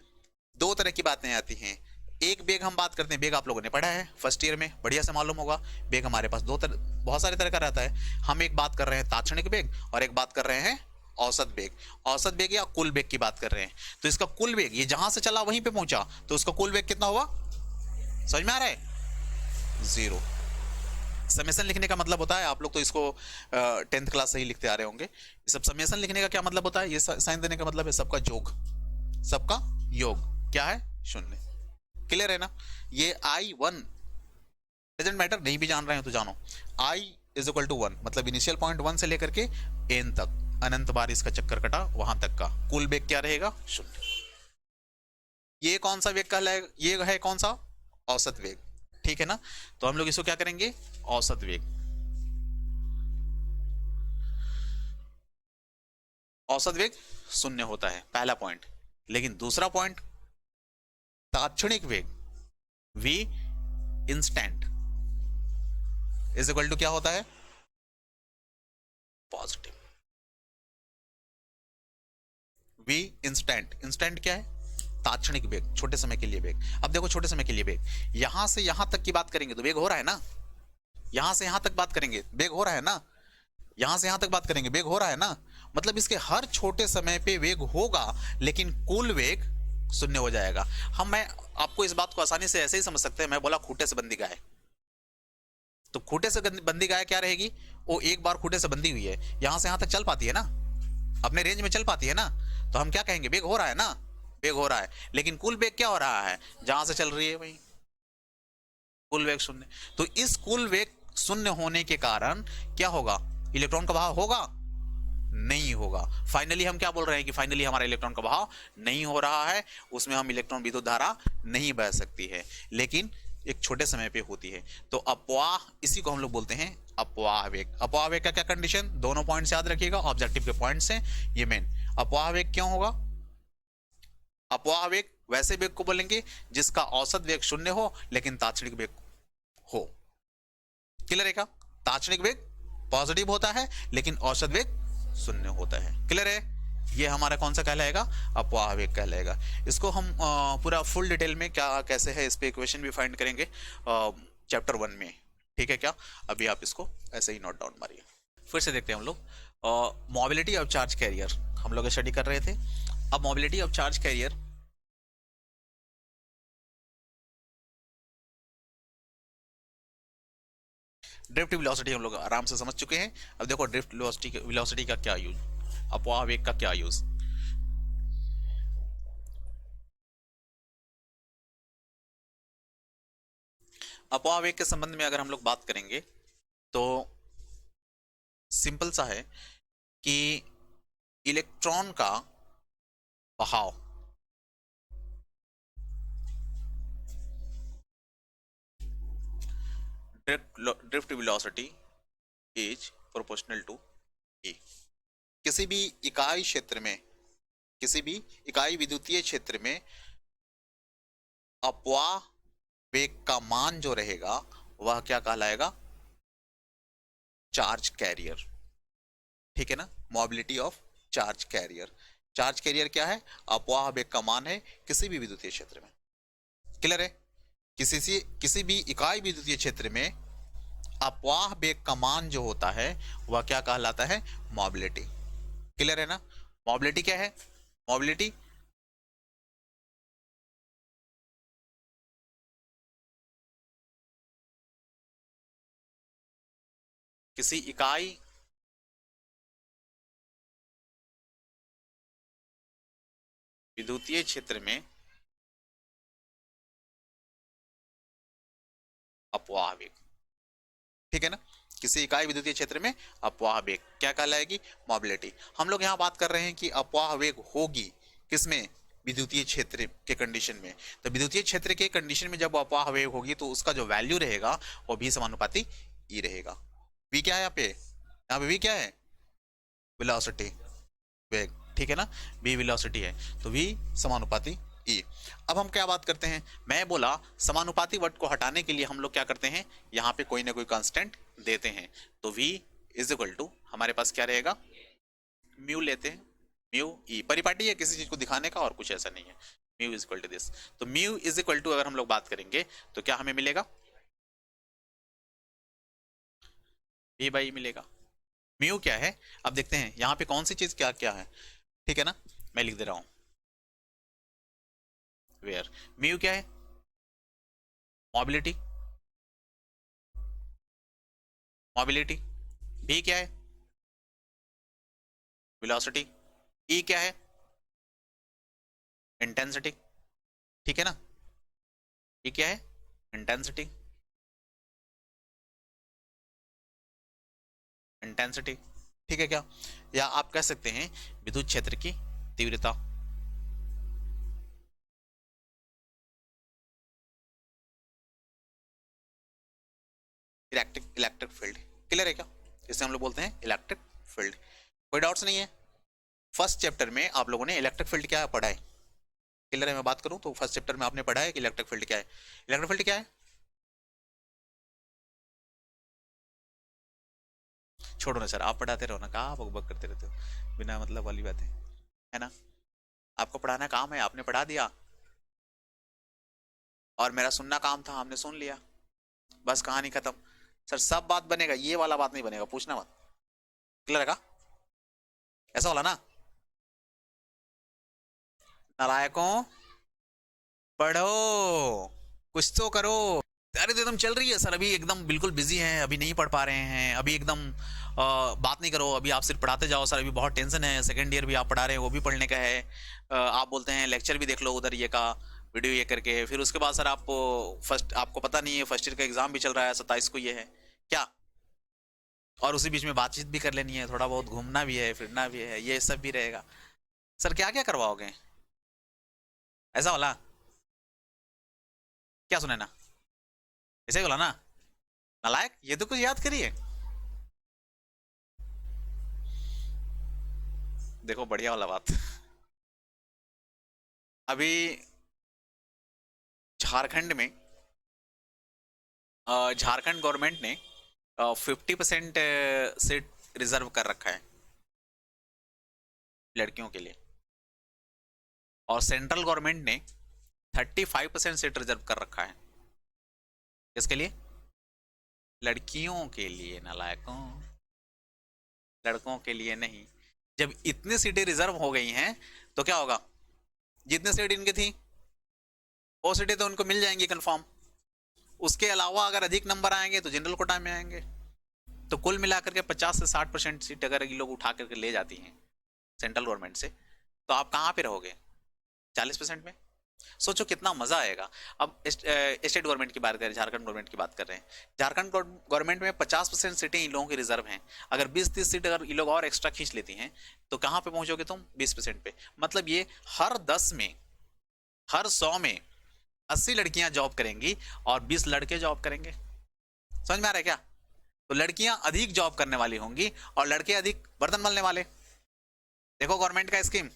दो तरह की बातें आती हैं। एक वेग हम बात करते हैं, वेग आप लोगों ने पढ़ा है फर्स्ट ईयर में, बढ़िया से मालूम होगा। वेग हमारे पास बहुत सारे तरह का रहता है। हम एक बात कर रहे हैं तात्क्षणिक वेग, और एक बात कर रहे हैं औसत वेग। औसत वेग या कुल वेग की बात कर रहे हैं। तो इसका कुल वेग, ये जहां से चला वहीं पे पहुंचा, तो उसका कुल वेग कितना हुआ, समझ में आ रहा है? 0। समेशन लिखने का मतलब होता है, आप लोग तो इसको 10th क्लास से ही लिखते आ रहे होंगे। सब समेशन लिखने का क्या मतलब होता है, ये साइन देने का मतलब है सबका योग, सबका योग क्या है, 0। क्लियर है ना? ये I1 डजंट मैटर, नहीं भी जान रहे हो तो जानो, I इज इक्वल टू 1 मतलब इनिशियल पॉइंट 1 से लेकर के n तक, अनंत बार इसका चक्कर कटा, वहां तक का कुल वेग क्या रहेगा, 0। ये कौन सा वेग कहलाएगा, ये है कौन सा, औसत वेग। ठीक है ना? तो हम लोग इसको क्या करेंगे, औसत वेग। औसत वेग 0 होता है, पहला पॉइंट। लेकिन दूसरा पॉइंट तात्क्षणिक वेग v instant is equal to क्या होता है, पॉजिटिव। v इंस्टेंट, इंस्टेंट क्या है, ताक्षणिक वेग, छोटे समय के लिए वेग। अब देखो छोटे समय के लिए वेग, यहां से यहां तक की बात करेंगे तो वेग हो रहा है ना, यहां से यहां तक बात करेंगे वेग हो रहा है ना, यहां से यहां तक बात करेंगे वेग हो रहा है ना, मतलब इसके हर छोटे समय पे वेग होगा, लेकिन कुल वेग शून्य हो जाएगा। मैं आपको इस बात को आसानी से ऐसे ही समझ सकते हैं, मैं बोला खूंटे से बंधी गाय, तो खूंटे से बंधी गाय क्या रहेगी, वो एक बार खूंटे से बंधी हुई है, यहां से यहां तक चल पाती है ना, अपने रेंज में चल पाती है ना, तो हम क्या कहेंगे, वेग हो रहा है ना, वेग हो रहा है, लेकिन कुल वेग क्या हो रहा है, जहां से चल रही है वही कुल वेग शून्य। तो इस कुल वेग शून्य होने के कारण क्या होगा, इलेक्ट्रॉन का बहाव होगा, नहीं होगा। फाइनली हम क्या बोल रहे हैं कि फाइनली हमारा इलेक्ट्रॉन का बहाव नहीं हो रहा है, उसमें हम इलेक्ट्रॉन विद्युत धारा नहीं बह सकती है, लेकिन एक छोटे समय पे होती है। तो अपवाह, इसी को हम लोग बोलते हैं अपवाह वेग। अपवाह वेग का क्या कंडीशन, दोनों पॉइंट्स याद रखिएगा, ऑब्जेक्टिव के पॉइंट्स हैं ये मेन। अपवाह वेग क्यों होगा, अपवाह वेग वैसे वेग को बोलेंगे जिसका औसत वेग शून्य हो लेकिन तात्क्षणिक वेग हो। क्लियर है क्या, तात्क्षणिक वेग पॉजिटिव होता है लेकिन औसत वेग शून्य होता है। क्लियर है, ये हमारा कौन सा कहलाएगा, अपवाह वेग कहलाएगा। इसको हम पूरा फुल डिटेल में क्या कैसे है इस पे इक्वेशन भी फाइंड करेंगे चैप्टर 1 में, ठीक है क्या। अभी आप इसको ऐसे ही नोट डाउन मारिए। फिर से देखते हैं हम लोग मोबिलिटी ऑफ चार्ज कैरियर, हम लोग स्टडी कर रहे थे। अब mobility of charge carrier, drift velocity हम लोग आराम से समझ चुके हैं। अब देखो ड्रिफ्ट वेलोसिटी का क्या यूज, अपवाह वेग का क्या यूज। अपवाह वेग के संबंध में अगर हम लोग बात करेंगे तो सिंपल सा है कि इलेक्ट्रॉन का बहाव drift velocity is proportional to E. किसी भी इकाई क्षेत्र में, किसी भी इकाई विद्युतीय क्षेत्र में अपवाह वेग का मान जो रहेगा वह क्या कहलाएगा, चार्ज कैरियर। ठीक है ना, mobility of charge carrier. Charge carrier क्या है, अपवाह वेग का मान है किसी भी विद्युतीय क्षेत्र में। क्लियर है, किसी भी इकाई विद्युतीय क्षेत्र में अपवाह वेग का मान जो होता है वह क्या कहलाता है, मोबिलिटी। क्लियर है ना, मोबिलिटी क्या है, मोबिलिटी किसी इकाई विद्युतीय क्षेत्र में अपवाह वेग। ठीक है ना, किसी इकाई विद्युतीय क्षेत्र में अपवाह वेग क्या कहलाएगी, मोबिलिटी। हम लोग यहां बात कर रहे हैं कि अपवाह वेग होगी किसमें, विद्युतीय क्षेत्र के कंडीशन में। तो विद्युतीय क्षेत्र के कंडीशन में जब अपवाह वेग होगी तो उसका जो वैल्यू रहेगा वो भी समानुपाती ई रहेगा। वी क्या है यहाँ पे वी क्या है, वेलोसिटी, वेग। ठीक है ना, v वेलोसिटी है तो v समानुपाती e। अब हम क्या बात करते हैं, मैं बोला समानुपाती वर्ड को हटाने के लिए हम लोग क्या करते हैं, यहाँ पे कोई ना कोई कांस्टेंट देते हैं। तो v इज इक्वल टू हमारे पास क्या रहेगा, म्यू लेते हैं, म्यू ई परिपाटी है किसी चीज को दिखाने का और कुछ ऐसा नहीं है। Mu is equal to this, तो म्यू इज इक्वल टू अगर हम लोग बात करेंगे तो क्या हमें मिलेगा, v बाई मिलेगा। म्यू क्या है, अब देखते हैं यहाँ पे कौन सी चीज क्या क्या है। ठीक है ना, मैं लिख दे रहा हूं, वेयर म्यू क्या है, मोबिलिटी, मोबिलिटी। v क्या है, वेलोसिटी। e क्या है, इंटेंसिटी। ठीक है ना, e क्या है, इंटेंसिटी, इंटेंसिटी। ठीक है क्या, या आप कह सकते हैं विद्युत क्षेत्र की तीव्रता। Electric electric field. क्लियर है क्या, इसे हम लोग बोलते हैं इलेक्ट्रिक फील्ड। कोई डाउट्स नहीं है, फर्स्ट चैप्टर में आप लोगों ने इलेक्ट्रिक फील्ड क्या पढ़ा है। क्लियर है, मैं बात करूं तो फर्स्ट चैप्टर में आपने पढ़ा है कि इलेक्ट्रिक फील्ड क्या है। इलेक्ट्रिक फील्ड क्या है, छोड़ो ना सर, आप पढ़ाते रहो ना, कहाँ बक बक करते रहते हो बिना मतलब वाली बातें, है ना। आपको पढ़ाना काम है, आपने पढ़ा दिया, और मेरा सुनना काम था, हमने सुन लिया, बस कहानी खत्म। सर सब बात बनेगा, ये वाला बात नहीं बनेगा, पूछना मत। क्लियर है का? ऐसा वाला ना। नालायकों पढ़ो, कुछ तो करो। अरे तो एकदम चल रही है सर, अभी एकदम बिल्कुल बिजी हैं, अभी नहीं पढ़ पा रहे हैं, अभी एकदम बात नहीं करो, अभी आप सिर्फ पढ़ाते जाओ सर, अभी बहुत टेंशन है, सेकेंड ईयर भी आप पढ़ा रहे हैं, वो भी पढ़ने का है। आप बोलते हैं लेक्चर भी देख लो उधर ये का, वीडियो ये करके, फिर उसके बाद सर आप फर्स्ट, आपको पता नहीं है फर्स्ट ईयर का एग्जाम भी चल रहा है, 27 को ये है क्या, और उसी बीच में बातचीत भी कर लेनी है, थोड़ा बहुत घूमना भी है, फिरना भी है, ये सब भी रहेगा। सर क्या क्या करवाओगे? ऐसा वाला क्या सुने ना, ऐसे ही बोला ना। नालायक, ये तो कुछ याद करिए। देखो बढ़िया वाला बात, अभी झारखंड में झारखंड गवर्नमेंट ने 50% सीट रिजर्व कर रखा है लड़कियों के लिए, और सेंट्रल गवर्नमेंट ने 35% सीट रिजर्व कर रखा है। किसके लिए? लड़कियों के लिए, नालायकों, लड़कों के लिए नहीं। जब इतनी सीटें रिजर्व हो गई हैं तो क्या होगा, जितने सीट इनकी थी वो सीटें तो उनको मिल जाएंगी कंफर्म, उसके अलावा अगर अधिक नंबर आएंगे तो जनरल कोटा में आएंगे, तो कुल मिलाकर के 50 से 60% सीट अगर ये लोग उठा करके ले जाती हैं सेंट्रल गवर्नमेंट से, तो आप कहाँ पे रहोगे? 40% में। सोचो कितना मजा आएगा। अब स्टेट गवर्नमेंट की बात करें, झारखंड गवर्नमेंट की बात कर रहे हैं, झारखंड गवर्नमेंट में 50% सीटें इन लोगों की रिजर्व हैं, अगर 20-30 सीट अगर ये लोग और एक्स्ट्रा खींच लेती हैं तो कहाँ पे पहुंचोगे तुम? 20% पे। मतलब ये हर 10 में, हर 100 में 80 लड़कियां जॉब करेंगी और 20 लड़के जॉब करेंगे। समझ में आ रहा है क्या? तो लड़कियां अधिक जॉब करने वाली होंगी और लड़के अधिक बर्तन मलने वाले। देखो गवर्नमेंट का स्कीम,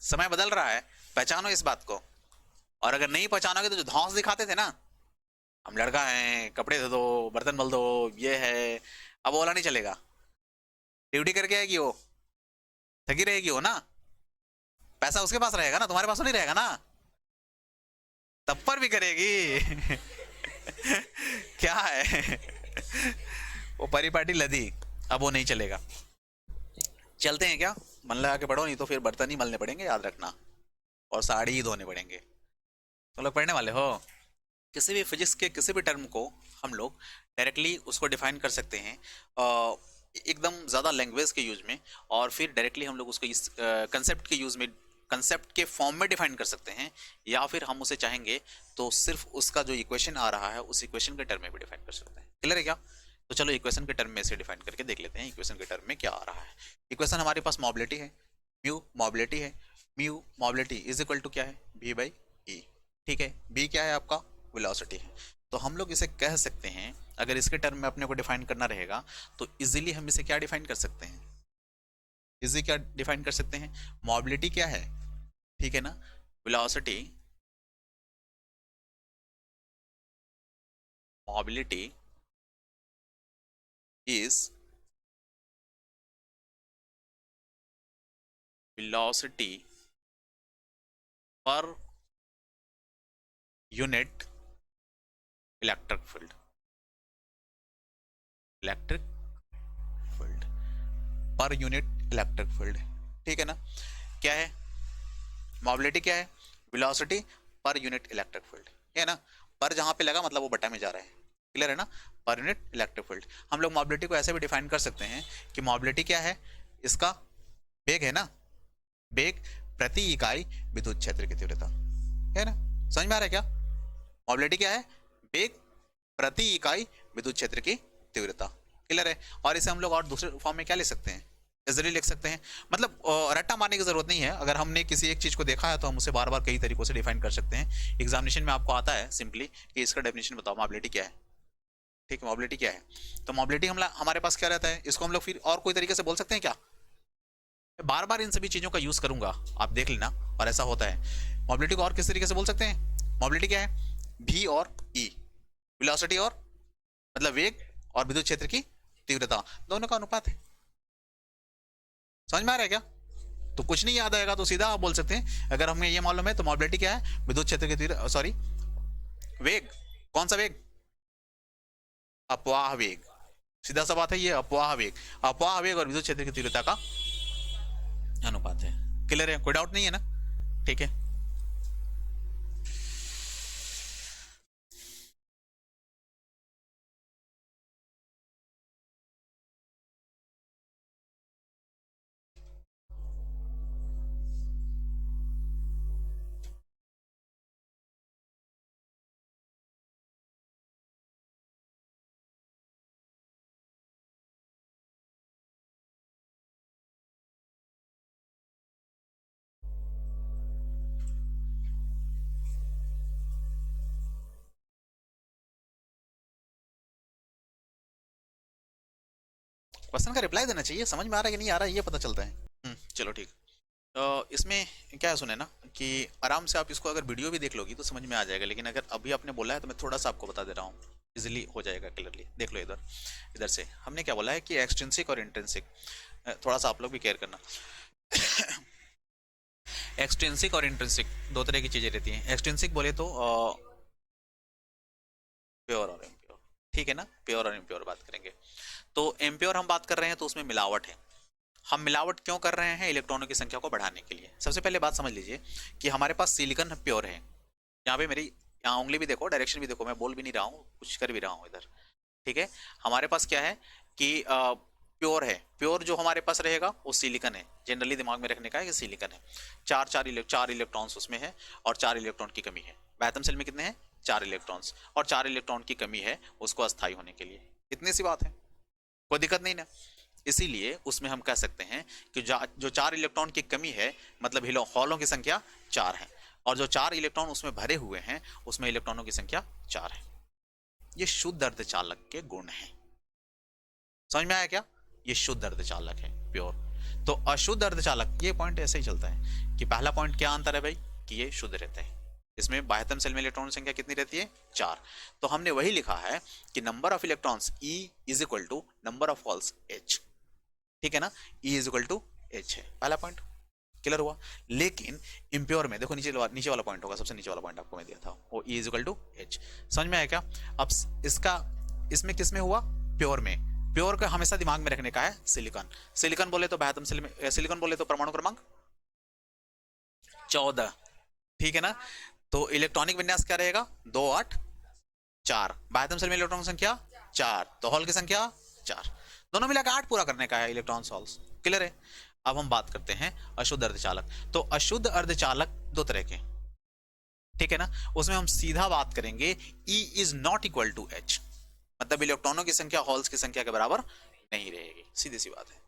समय बदल रहा है, पहचानो इस बात को। और अगर नहीं पहचानोगे तो जो धौंस दिखाते थे ना, हम लड़का हैं, कपड़े धो दो, बर्तन मल दो, ये है, अब वो वाला नहीं चलेगा। ड्यूटी करके आएगी वो, थकी रहेगी वो ना, पैसा उसके पास रहेगा ना, तुम्हारे पास तो नहीं रहेगा ना, तब पर भी करेगी। क्या है? वो परिपाटी लदी, अब वो नहीं चलेगा। चलते हैं क्या? मन लगा के पढ़ो, नहीं तो फिर बर्तन ही मलने पड़ेंगे, याद रखना, और साड़ी ही धोने पड़ेंगे। तो लोग पढ़ने वाले हो? किसी भी फिजिक्स के किसी भी टर्म को हम लोग डायरेक्टली उसको डिफाइन कर सकते हैं एकदम ज़्यादा लैंग्वेज के यूज में, और फिर डायरेक्टली हम लोग उसको इस कंसेप्ट के यूज में, कंसेप्ट के फॉर्म में डिफाइन कर सकते हैं, या फिर हम उसे चाहेंगे तो सिर्फ उसका जो इक्वेशन आ रहा है उस इक्वेशन के टर्म में भी डिफाइन कर सकते हैं। क्लियर है क्या? तो चलो इक्वेशन के टर्म में से डिफाइन करके देख लेते हैं इक्वेशन के टर्म में क्या आ रहा है। इक्वेशन हमारे पास मोबिलिटी है, म्यू मोबिलिटी है, mu mobility is equal to क्या है? B by E. ठीक है, बी क्या है आपका? वेलोसिटी है। तो हम लोग इसे कह सकते हैं, अगर इसके टर्म में अपने को डिफाइन करना रहेगा तो इजीली हम इसे क्या डिफाइन कर सकते हैं? इजी क्या डिफाइन कर सकते हैं? मोबिलिटी क्या है? ठीक है ना, velocity, mobility is velocity per unit electric field, electric field per unit electric field. ठीक है ना? क्या है मोबिलिटी? क्या है? Velocity per unit electric field, है ना? पर जहां पे लगा मतलब वो बटा में जा रहा है। क्लियर है ना? Per unit electric field. हम लोग मोबिलिटी को ऐसे भी डिफाइन कर सकते हैं कि मोबिलिटी क्या है? इसका वेग है ना, वेग प्रति इकाई विद्युत क्षेत्र की तीव्रता, है ना? समझ में आ रहा है क्या? मोबिलिटी क्या है? वेग प्रति इकाई विद्युत क्षेत्र की तीव्रता। क्लियर है? और इसे हम लोग और दूसरे फॉर्म में क्या ले सकते हैं? इजीली लिख सकते हैं। मतलब रट्टा मारने की जरूरत नहीं है, अगर हमने किसी एक चीज को देखा है तो हम उसे बार बार कई तरीकों से डिफाइन कर सकते हैं। एग्जामिनेशन में आपको आता है सिंपली कि इसका डेफिनेशन बताओ, मोबिलिटी क्या है। ठीक है, मोबिलिटी क्या है? तो मोबिलिटी हमारे पास क्या रहता है, इसको हम लोग फिर और कोई तरीके से बोल सकते हैं क्या? बार बार इन सभी चीजों का यूज करूंगा, आप देख लेना, और ऐसा होता है। मोबिलिटी को और किस तरीके से बोल सकते हैं? मोबिलिटी क्या है? भी और ई, वेलोसिटी और मतलब वेग और विद्युत क्षेत्र की तीव्रता, दोनों का अनुपात है। समझ में आ रहा है क्या? तो कुछ नहीं याद आएगा तो सीधा आप बोल सकते हैं, अगर हमें ये मालूम है तो मोबिलिटी क्या है? विद्युत क्षेत्र की तीव्रता, सॉरी, वेग, कौन सा वेग? अपवाह वेग, सीधा सा बात है, ये अपवाह वेग, अपवाह वेग और विद्युत क्षेत्र की तीव्रता का अनुपात है। क्लियर है, कोई डाउट नहीं है ना? ठीक है, क्वेश्चन का रिप्लाई देना चाहिए, समझ में आ रहा है कि नहीं आ रहा है ये पता चलता है। चलो ठीक। इसमें क्या है, सुने ना कि आराम से आप इसको अगर वीडियो भी देख लोगी तो समझ में आ जाएगा, लेकिन अगर अभी आपने बोला है तो मैं थोड़ा सा आपको बता दे रहा हूँ, इजिली हो जाएगा क्लियरली। देख लो इधर, इधर से हमने क्या बोला है कि एक्सट्रिंसिक और इंट्रिंसिक, थोड़ा सा आप लोग भी केयर करना। एक्सट्रिंसिक और इंट्रिंसिक दो तरह की चीजें रहती हैं। एक्सट्रिंसिक बोले तो प्योर और इम्प्योर, ठीक है ना, प्योर और इम्प्योर बात करेंगे। तो इम्प्योर हम बात कर रहे हैं तो उसमें मिलावट है। हम मिलावट क्यों कर रहे हैं? इलेक्ट्रॉनों की संख्या को बढ़ाने के लिए। सबसे पहले बात समझ लीजिए कि हमारे पास सिलिकॉन प्योर है। यहाँ पे मेरी यहाँ उंगली भी देखो, डायरेक्शन भी देखो, मैं बोल भी नहीं रहा हूँ, कुछ कर भी रहा हूँ इधर, ठीक है। हमारे पास क्या है कि प्योर है। प्योर जो हमारे पास रहेगा वो सिलिकॉन है। जनरली दिमाग में रखने का है कि सिलिकॉन है। चार इलेक्ट्रॉन्स उसमें है और 4 इलेक्ट्रॉन की कमी है। एटम सेल में कितने हैं? 4 इलेक्ट्रॉन्स, और 4 इलेक्ट्रॉन की कमी है उसको अस्थायी होने के लिए। इतनी सी बात है, कोई दिक्कत नहीं ना। इसीलिए उसमें हम कह सकते हैं कि जो 4 इलेक्ट्रॉन की कमी है, मतलब हॉलों की संख्या 4 है, और जो 4 इलेक्ट्रॉन उसमें भरे हुए हैं उसमें इलेक्ट्रॉनों की संख्या 4 है। ये शुद्ध अर्धचालक के गुण हैं। समझ में आया क्या? ये शुद्ध अर्धचालक है, प्योर। तो अशुद्ध अर्धचालक, ये पॉइंट ऐसे ही चलता है कि पहला पॉइंट क्या अंतर है भाई, कि ये शुद्ध रहता है। इसमें बाह्यतम सेल में इलेक्ट्रॉन संख्या कितनी रहती है? 4। तो हमने वही लिखा है कि number of electrons E is equal to number of holes H, ठीक है ना। E is equal to H है, पहला पॉइंट क्लियर हुआ। लेकिन इम्प्योर में देखो, नीचे वाला पॉइंट होगा, सबसे नीचे वाला पॉइंट आपको मैं दिया था, वो E is equal to H। समझ में आया क्या? अब इसका इसमें किस में हुआ? प्योर में। प्योर का हमेशा दिमाग में रखने का है सिलिकॉन। सिलिकॉन बोले तो बाह्यतम सेल में, सिलिकॉन बोले तो परमाणु क्रमांक 14, ठीक है ना। तो इलेक्ट्रॉनिक विन्यास क्या रहेगा? 2 8 4। बाह्यतम सेल में इलेक्ट्रॉन संख्या 4, तो हॉल की संख्या 4, दोनों मिलाकर 8 पूरा करने का है इलेक्ट्रॉन हॉल्स। क्लियर है? अब हम बात करते हैं अशुद्ध अर्धचालक। तो अशुद्ध अर्धचालक दो तरह के, ठीक है ना। उसमें हम सीधा बात करेंगे E is not equal to H, मतलब इलेक्ट्रॉनों की संख्या हॉल्स की संख्या के बराबर नहीं रहेगी, सीधी सी बात है।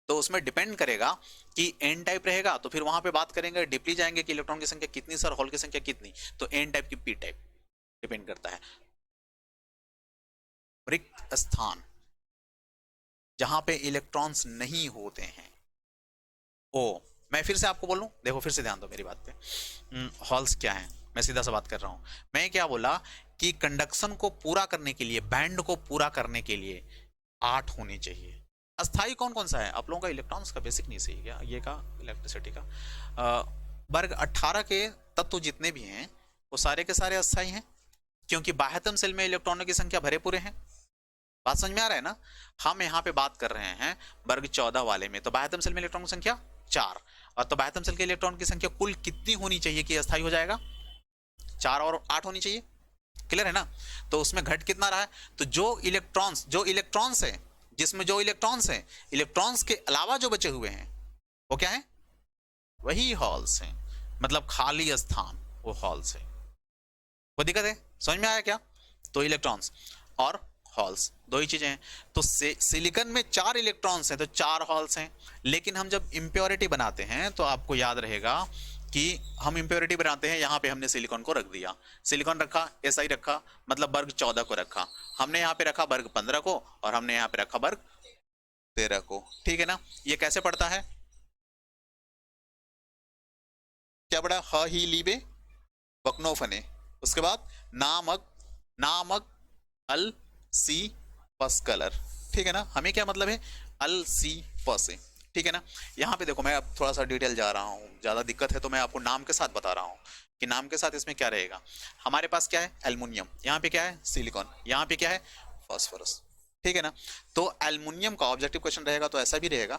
तो उसमें डिपेंड करेगा कि एन टाइप रहेगा तो फिर वहां पे बात करेंगे, डीपली जाएंगे कि इलेक्ट्रॉन की संख्या कितनी सर, हॉल की संख्या कितनी, तो एन टाइप की पी टाइप डिपेंड करता है। रिक्त स्थान जहां पे इलेक्ट्रॉन्स नहीं होते हैं, ओ, मैं फिर से आपको बोलूं, देखो फिर से ध्यान दो मेरी बात पे। हॉल्स क्या है, मैं सीधा सा बात कर रहा हूं। मैं क्या बोला कि कंडक्शन को पूरा करने के लिए, बैंड को पूरा करने के लिए 8 होनी चाहिए। अस्थाई कौन कौन सा है? आप लोगों का इलेक्ट्रॉन्स का बेसिक नहीं सही क्या, ये का इलेक्ट्रिसिटी का वर्ग 18 के तत्व जितने भी हैं वो सारे के सारे अस्थाई हैं, क्योंकि बाह्यतम सेल में इलेक्ट्रॉनों की संख्या भरे पूरे हैं। बात समझ में आ रहा है ना? हम यहाँ पे बात कर रहे हैं वर्ग 14 वाले में, तो बाह्यतम सेल में इलेक्ट्रॉन की संख्या 4, और तो बाह्यतम सेल के इलेक्ट्रॉन की संख्या कुल कितनी होनी चाहिए कि अस्थाई हो जाएगा? 4 और 8 होनी चाहिए। क्लियर है ना? तो उसमें घट कितना रहा है? तो जो इलेक्ट्रॉन्स है, जिसमें जो इलेक्ट्रॉन्स हैं, इलेक्ट्रॉन्स के अलावा जो बचे हुए हैं वो क्या है? वही हॉल्स हैं, मतलब खाली स्थान वो हॉल्स है। कोई दिक्कत है? समझ में आया क्या? तो इलेक्ट्रॉन्स और हॉल्स दो ही चीजें हैं। तो सिलिकॉन में 4 इलेक्ट्रॉन्स हैं तो 4 हॉल्स हैं। लेकिन हम जब इंप्योरिटी बनाते हैं तो आपको याद रहेगा कि हम इंप्योरिटी बनाते हैं, यहाँ पे हमने सिलिकॉन को रख दिया, सिलिकॉन रखा, SI रखा, मतलब वर्ग 14 को रखा, हमने यहाँ पे रखा वर्ग 15 को, और हमने यहाँ पे रखा वर्ग 13 को, ठीक है ना। ये कैसे पढ़ता है? क्या पढ़ा? ह ही लीबे वक्नोफने, उसके बाद नामक नामक अल सी पस कलर, ठीक है ना। हमें क्या मतलब है? अल सी पस है, ठीक है ना। यहाँ पे देखो मैं अब थोड़ा सा डिटेल जा रहा हूँ, ज्यादा दिक्कत है तो मैं आपको नाम के साथ बता रहा हूँ। कि नाम के साथ इसमें क्या रहेगा। हमारे पास क्या है, एल्युमिनियम, यहाँ पे क्या है, सिलिकॉन, यहाँ पे क्या है, फास्फोरस। ठीक है ना। तो एल्युमिनियम का ऑब्जेक्टिव क्वेश्चन रहेगा तो ऐसा भी रहेगा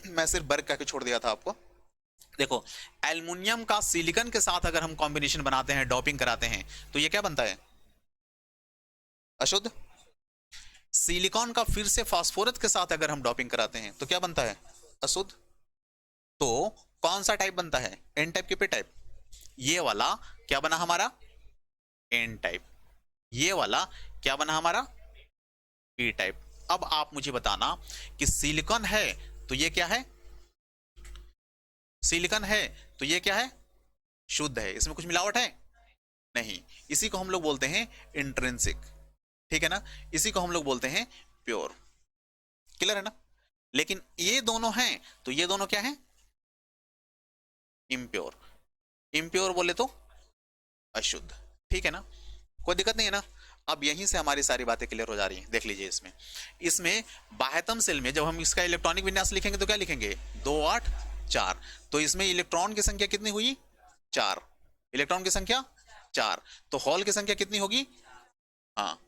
मैं सिर्फ वर्क करके छोड़ दिया था आपको। देखो, एल्युमिनियम का सिलिकॉन के साथ अगर हम कॉम्बिनेशन बनाते हैं, डॉपिंग कराते हैं, तो ये क्या बनता है, अशुद्ध। सिलिकॉन का फिर से फास्फोरस के साथ अगर हम डॉपिंग कराते हैं तो क्या बनता है, अशुद्ध। तो कौन सा टाइप बनता है, एन टाइप के पी टाइप। ये वाला क्या बना हमारा, एन टाइप। ये वाला क्या बना हमारा, पी टाइप। अब आप मुझे बताना कि सिलिकॉन है तो ये क्या है, सिलिकॉन है तो ये क्या है, शुद्ध है, इसमें कुछ मिलावट है नहीं। इसी को हम लोग बोलते हैं इंट्रिंसिक। ठीक है ना, इसी को हम लोग बोलते हैं प्योर। क्लियर है ना। लेकिन ये दोनों हैं तो ये दोनों क्या है, इम्प्योर। इम्प्योर बोले तो अशुद्ध। ठीक है ना, कोई दिक्कत नहीं है ना। अब यहीं से हमारी सारी बातें क्लियर हो जा रही हैं। देख लीजिए, इसमें इसमें बाह्यतम सेल में जब हम इसका इलेक्ट्रॉनिक विन्यास लिखेंगे तो क्या लिखेंगे, 2 8 4। तो इसमें इलेक्ट्रॉन की संख्या कितनी हुई, 4। इलेक्ट्रॉन की संख्या 4। तो हॉल की संख्या कितनी होगी, हाँ,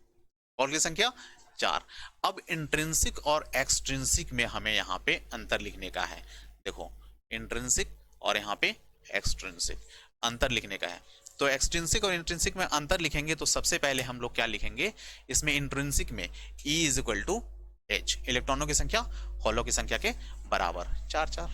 हॉल की संख्या 4। अब इंट्रिंसिक और एक्सट्रिंसिक में हमें यहाँ पे अंतर लिखने का है। देखो, इंट्रिंसिक और यहाँ पे एक्सट्रिंसिक अंतर लिखने का है। तो एक्सट्रिंसिक और इंट्रिंसिक में अंतर लिखेंगे तो सबसे पहले हम लोग क्या लिखेंगे, इसमें इंट्रिंसिक में E is equal to H, इलेक्ट्रॉनों की संख्या हॉलों की संख्या के बराबर, 4 4।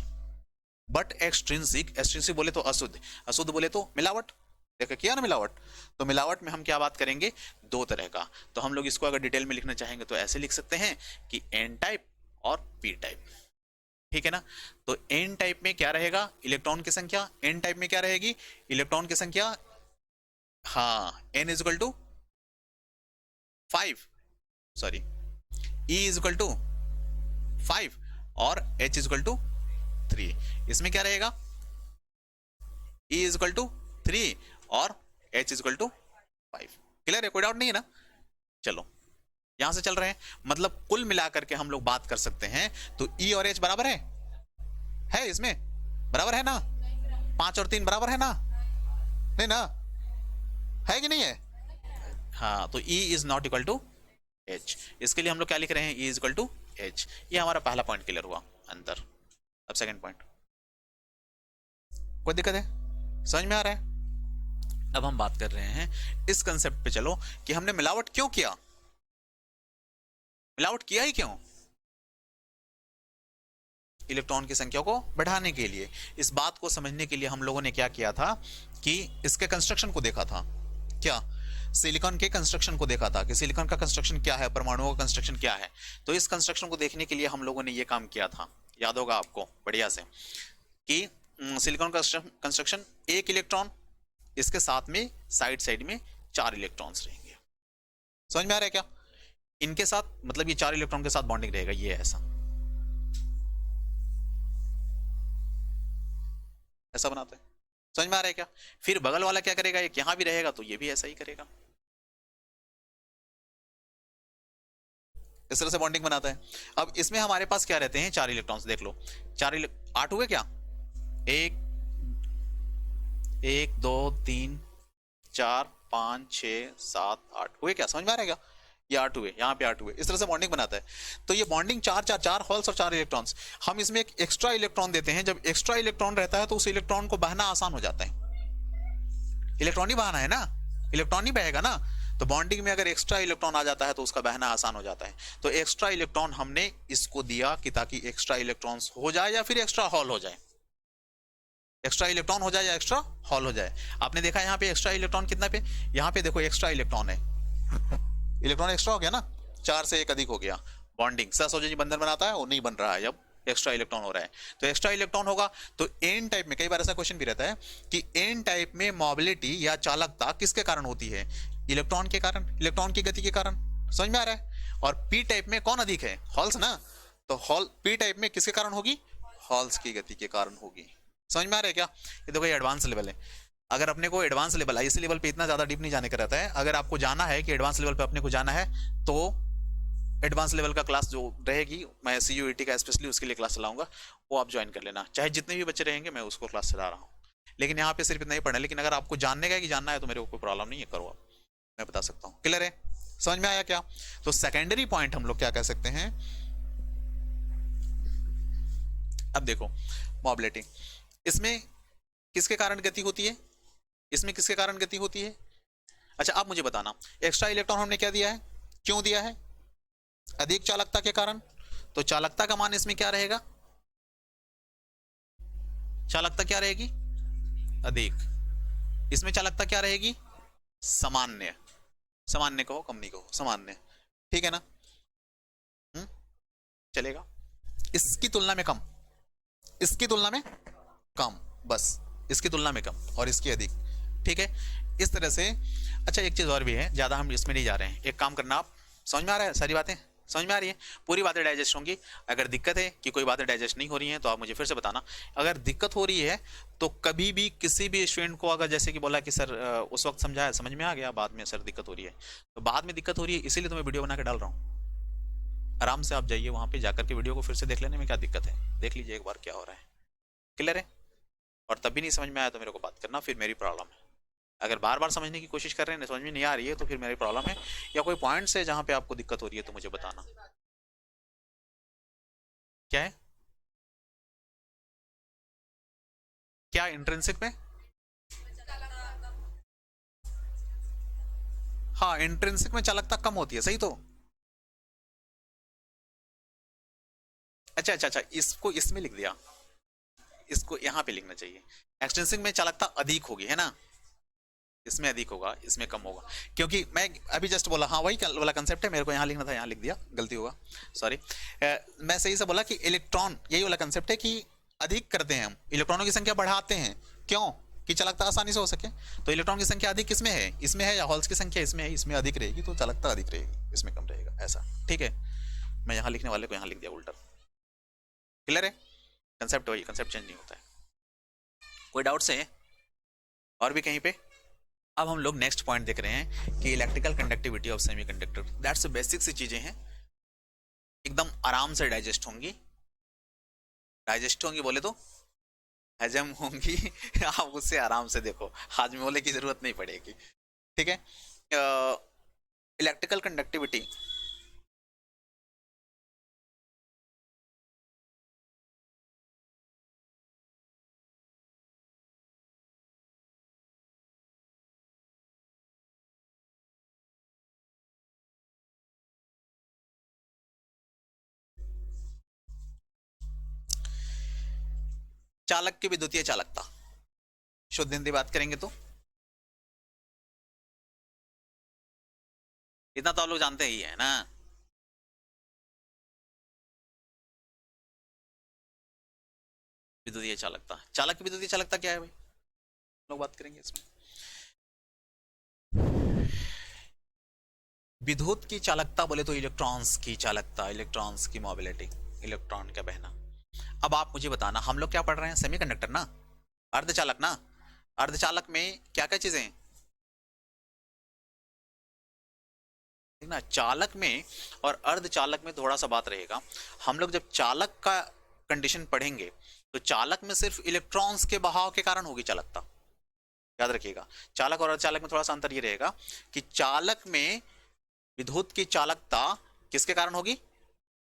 बट एक्सट्रिंसिक, एक्सट्रिंसिक बोले तो अशुद्ध, अशुद्ध बोले तो मिलावट। देखा किया ना मिलावट। तो मिलावट में हम क्या बात करेंगे, 2 तरह का। तो हम लोग इसको अगर डिटेल में लिखना चाहेंगे तो ऐसे लिख सकते हैं कि एन टाइप और पी टाइप। ठीक है ना। तो एन टाइप में क्या रहेगा, इलेक्ट्रॉन की संख्या, एन टाइप में क्या रहेगी, इलेक्ट्रॉन की संख्या, हाँ, n is equal to 5, sorry, E is equal to 5 और H इज इक्वल टू 3। इसमें क्या रहेगा, E इज इक्वल टू 3 और H is equal to 5। Clear है, कोई डाउट नहीं है ना। चलो यहां से चल रहे हैं, मतलब कुल मिलाकर के हम लोग बात कर सकते हैं तो E और H बराबर है इसमें, बराबर है ना, 5 और 3 बराबर है ना, नहीं ना, है कि नहीं है, हाँ। तो E is not equal to H। इसके लिए हम लोग क्या लिख रहे हैं, E is equal to H। ये हमारा पहला पॉइंट क्लियर हुआ अंदर। अब सेकंड पॉइंट, कोई दिक्कत है, समझ में आ रहा है। अब हम बात कर रहे हैं इस कंसेप्ट पे, चलो कि हमने मिलावट क्यों किया, मिलावट किया ही क्यों, इलेक्ट्रॉन की संख्या को बढ़ाने के लिए। इस बात को समझने के लिए हम लोगों ने क्या किया था कि इसके कंस्ट्रक्शन को देखा था, क्या, सिलिकॉन के कंस्ट्रक्शन को देखा था कि सिलिकॉन का कंस्ट्रक्शन क्या है, परमाणुओं का कंस्ट्रक्शन क्या है। तो इस कंस्ट्रक्शन को देखने के लिए हम लोगों ने ये काम किया था, याद होगा आपको बढ़िया से, कि सिलिकॉन का कंस्ट्रक्शन, एक इलेक्ट्रॉन, इसके साथ में साइड साइड में 4 इलेक्ट्रॉन्स रहेंगे। समझ में आ रहा है क्या, इनके साथ मतलब ये 4 इलेक्ट्रॉन के साथ बॉन्डिंग रहेगा, ये ऐसा ऐसा बनाते हैं। समझ में आ रहा है क्या। फिर बगल वाला क्या करेगा, एक यहां भी रहेगा तो ये भी ऐसा ही करेगा, इस तरह से बॉन्डिंग बनाता है। अब इसमें हमारे पास क्या रहते हैं, 4 इलेक्ट्रॉन्स, देख लो 8 हुए क्या, 1 1 2 3 4 5 6 7 8 हुए क्या, समझ में आ रहा है क्या, ये 8 हुए, यहाँ पे 8 हुए, इस तरह से बॉन्डिंग बनाता है। तो ये बॉन्डिंग 4 4 4 हॉल्स और 4 इलेक्ट्रॉन्स, हम इसमें एक एक्स्ट्रा इलेक्ट्रॉन देते हैं। जब एक्स्ट्रा इलेक्ट्रॉन रहता है तो उस इलेक्ट्रॉन को बहना आसान हो जाता है, इलेक्ट्रॉन ही बहाना है ना, इलेक्ट्रॉन ही बहेगा ना। तो बॉन्डिंग में अगर एक्स्ट्रा इलेक्ट्रॉन आ जाता है तो उसका बहना आसान हो जाता है। तो एक्स्ट्रा इलेक्ट्रॉन हमने इसको दिया कि ताकि एक्स्ट्रा इलेक्ट्रॉन्स हो जाए या फिर एक्स्ट्रा हॉल हो जाए, एक्स्ट्रा इलेक्ट्रॉन हो जाए या एक्स्ट्रा हॉल हो जाए। आपने देखा यहाँ पे एक्स्ट्रा इलेक्ट्रॉन कितना पे, यहाँ पे देखो एक्स्ट्रा इलेक्ट्रॉन है, इलेक्ट्रॉन एक्स्ट्रा हो गया ना, 4 से 1 अधिक हो गया, बॉन्डिंग सहसंयोजी बंधन बनाता है वो नहीं बन रहा है, अब एक्स्ट्रा इलेक्ट्रॉन हो रहा है। तो एक्स्ट्रा इलेक्ट्रॉन होगा तो एन टाइप में, कई बार ऐसा क्वेश्चन भी रहता है कि एन टाइप में मोबिलिटी या चालकता किसके कारण होती है, इलेक्ट्रॉन के कारण, इलेक्ट्रॉन की गति के कारण। समझ में आ रहा है। और पी टाइप में कौन अधिक है, हॉल्स ना, तो हॉल पी टाइप में किसके कारण होगी, हॉल्स की गति के कारण होगी। समझ में आ रहा है क्या। ये देखो ये एडवांस लेवल है, अगर अपने को एडवांस लेवल, इसी लेवल पे इतना ज्यादा डीप नहीं जाने का रहता है। अगर आपको जाना है कि एडवांस लेवल पे अपने को जाना है तो एडवांस लेवल का क्लास जो रहेगी, मैं CUET का स्पेशली उसके लिए क्लास चलाऊंगा, वो आप ज्वाइन कर लेना, चाहे जितने भी बच्चे रहेंगे मैं उसको क्लास चला रहा हूँ। लेकिन यहाँ पे सिर्फ इतना ही पढ़ना है। लेकिन अगर आपको जानने का है कि जानना है तो मेरे को कोई प्रॉब्लम नहीं है, करो आप, मैं बता सकता हूँ। क्लियर है, समझ में आया क्या? तो सेकेंडरी पॉइंट हम लोग क्या कह सकते हैं? अब देखो मोबिलिटी, इसमें किसके कारण गति होती है? इसमें किसके कारण गति होती है? अच्छा आप मुझे बताना, एक्स्ट्रा इलेक्ट्रॉन हमने क्या दिया है, क्यों दिया है? अधिक चालकता के कारण। तो चालकता का मान इसमें क्या रहेगा? चालकता क्या रहेगी? अधिक। इसमें चालकता क्या रहेगी? सामान्य। सामान्य कहो, कम नहीं कहो, सामान्य, ठीक है ना? चलेगा। इसकी तुलना में कम, इसकी तुलना में कम, बस इसकी तुलना में कम और इसकी अधिक, ठीक है, इस तरह से। अच्छा एक चीज और भी है, ज्यादा हम इसमें नहीं जा रहे हैं, एक काम करना आप, समझ में आ रहा है सारी बातें? समझ में आ रही है? पूरी बातें डाइजेस्ट होंगी। अगर दिक्कत है कि कोई बातें डाइजेस्ट नहीं हो रही हैं तो आप मुझे फिर से बताना। अगर दिक्कत हो रही है तो कभी भी किसी भी स्टूडेंट को अगर जैसे कि बोला कि सर उस वक्त समझाया समझ में आ गया, बाद में सर दिक्कत हो रही है, तो बाद में दिक्कत हो रही है इसीलिए तो मैं वीडियो बना के डाल रहा हूँ। आराम से आप जाइए वहां पे, जाकर के वीडियो को फिर से देख लेने में क्या दिक्कत है, देख लीजिए एक बार क्या हो रहा है। क्लियर है? और तब भी नहीं समझ में आया तो मेरे को बात करना, फिर मेरी प्रॉब्लम है। अगर बार बार समझने की कोशिश कर रहे हैं, समझ में नहीं आ रही है तो फिर मेरी प्रॉब्लम है, या कोई पॉइंट्स है जहां पे आपको दिक्कत हो रही है तो मुझे बताना। क्या है? क्या इंट्रिंसिक में? हाँ इंट्रिंसिक में चालकता कम होती है, सही तो। अच्छा अच्छा अच्छा, इसको इसमें लिख दिया, इसको यहाँ पे लिखना चाहिए। एक्सट्रिंसिक में चालकता अधिक होगी, है ना? इसमें अधिक होगा, इसमें कम होगा, क्योंकि मैं अभी जस्ट बोला, हाँ वही वाला कंसेप्ट है, मेरे को यहाँ लिखना था, यहाँ लिख दिया, गलती होगा, सॉरी। मैं सही से बोला कि इलेक्ट्रॉन, यही वाला कंसेप्ट है कि अधिक करते हैं हम, इलेक्ट्रॉनों की संख्या बढ़ाते हैं, क्यों? कि चालकता आसानी से हो सके। तो इलेक्ट्रॉन की संख्या अधिक किसमें है? इसमें है, या होल्स की संख्या इसमें है, इसमें अधिक रहेगी तो चालकता अधिक रहेगी, इसमें कम रहेगा, ऐसा, ठीक है। मैं यहाँ लिखने वाले को यहाँ लिख दिया उल्टा। क्लियर है? कंसेप्ट वही, कंसेप्ट चेंज नहीं होता है। कोई डाउट्स है और भी कहीं पे? अब हम लोग नेक्स्ट पॉइंट देख रहे हैं कि electrical conductivity of semiconductor. That's basic सी चीजें हैं, एकदम आराम से डाइजेस्ट होंगी। डाइजेस्ट होंगी बोले तो हजम होंगी आप उससे आराम से देखो, हाजमे बोले की जरूरत नहीं पड़ेगी, ठीक है। इलेक्ट्रिकल कंडक्टिविटी, चालक की विद्युतीय चालकता, शुद्ध हिंदी बात करेंगे तो इतना तो आप लोग जानते ही है ना। विद्युतीय चालकता, चालक की विद्युतीय चालकता क्या है भाई, लोग बात करेंगे इसमें। विद्युत की चालकता बोले तो इलेक्ट्रॉन्स की चालकता, इलेक्ट्रॉन्स की मोबिलिटी, इलेक्ट्रॉन का बहना। अब आप मुझे बताना, हम लोग क्या पढ़ रहे हैं? सेमीकंडक्टर ना, अर्धचालक ना। अर्धचालक में क्या क्या चीजें हैं? ठीक ना, चालक में और अर्धचालक में थोड़ा सा बात रहेगा। हम लोग जब चालक का कंडीशन पढ़ेंगे तो चालक में सिर्फ इलेक्ट्रॉन्स के बहाव के कारण होगी चालकता, याद रखिएगा। चालक और अर्धचालक में थोड़ा सा अंतर ये रहेगा कि चालक में विद्युत की चालकता किसके कारण होगी?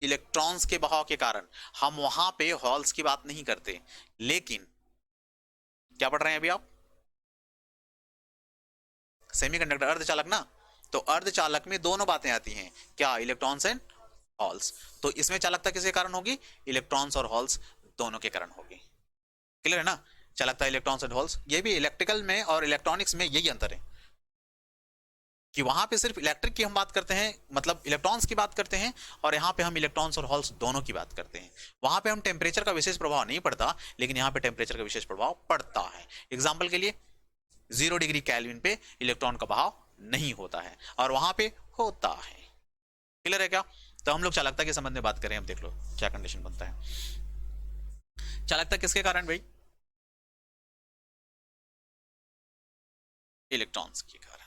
इलेक्ट्रॉन्स के बहाव के कारण। हम वहां पे हॉल्स की बात नहीं करते, लेकिन क्या पढ़ रहे हैं अभी आप? सेमीकंडक्टर, अर्धचालक ना। तो अर्धचालक में दोनों बातें आती हैं, क्या? Electrons and halls. तो इसमें चालकता किसके कारण होगी? इलेक्ट्रॉन्स और हॉल्स दोनों के कारण होगी। क्लियर है ना? चालकता इलेक्ट्रॉन्स एंड हॉल्स, ये भी इलेक्ट्रिकल में और इलेक्ट्रॉनिक्स में यही अंतर है कि वहां पे सिर्फ इलेक्ट्रिक की हम बात करते हैं, मतलब इलेक्ट्रॉन्स की बात करते हैं, और यहाँ पे हम इलेक्ट्रॉन्स और हॉल्स दोनों की बात करते हैं। वहां पे हम टेम्परेचर का विशेष प्रभाव नहीं पड़ता, लेकिन यहाँ पे टेम्परेचर का विशेष प्रभाव पड़ता है। एग्जाम्पल के लिए 0 डिग्री केल्विन पे इलेक्ट्रॉन का बहाव नहीं होता है और वहां पे होता है। क्लियर है क्या? तो हम लोग चालकता के संबंध में बात करें, अब देख लो क्या कंडीशन बनता है। चालकता किसके कारण भाई? इलेक्ट्रॉन्स के कारण।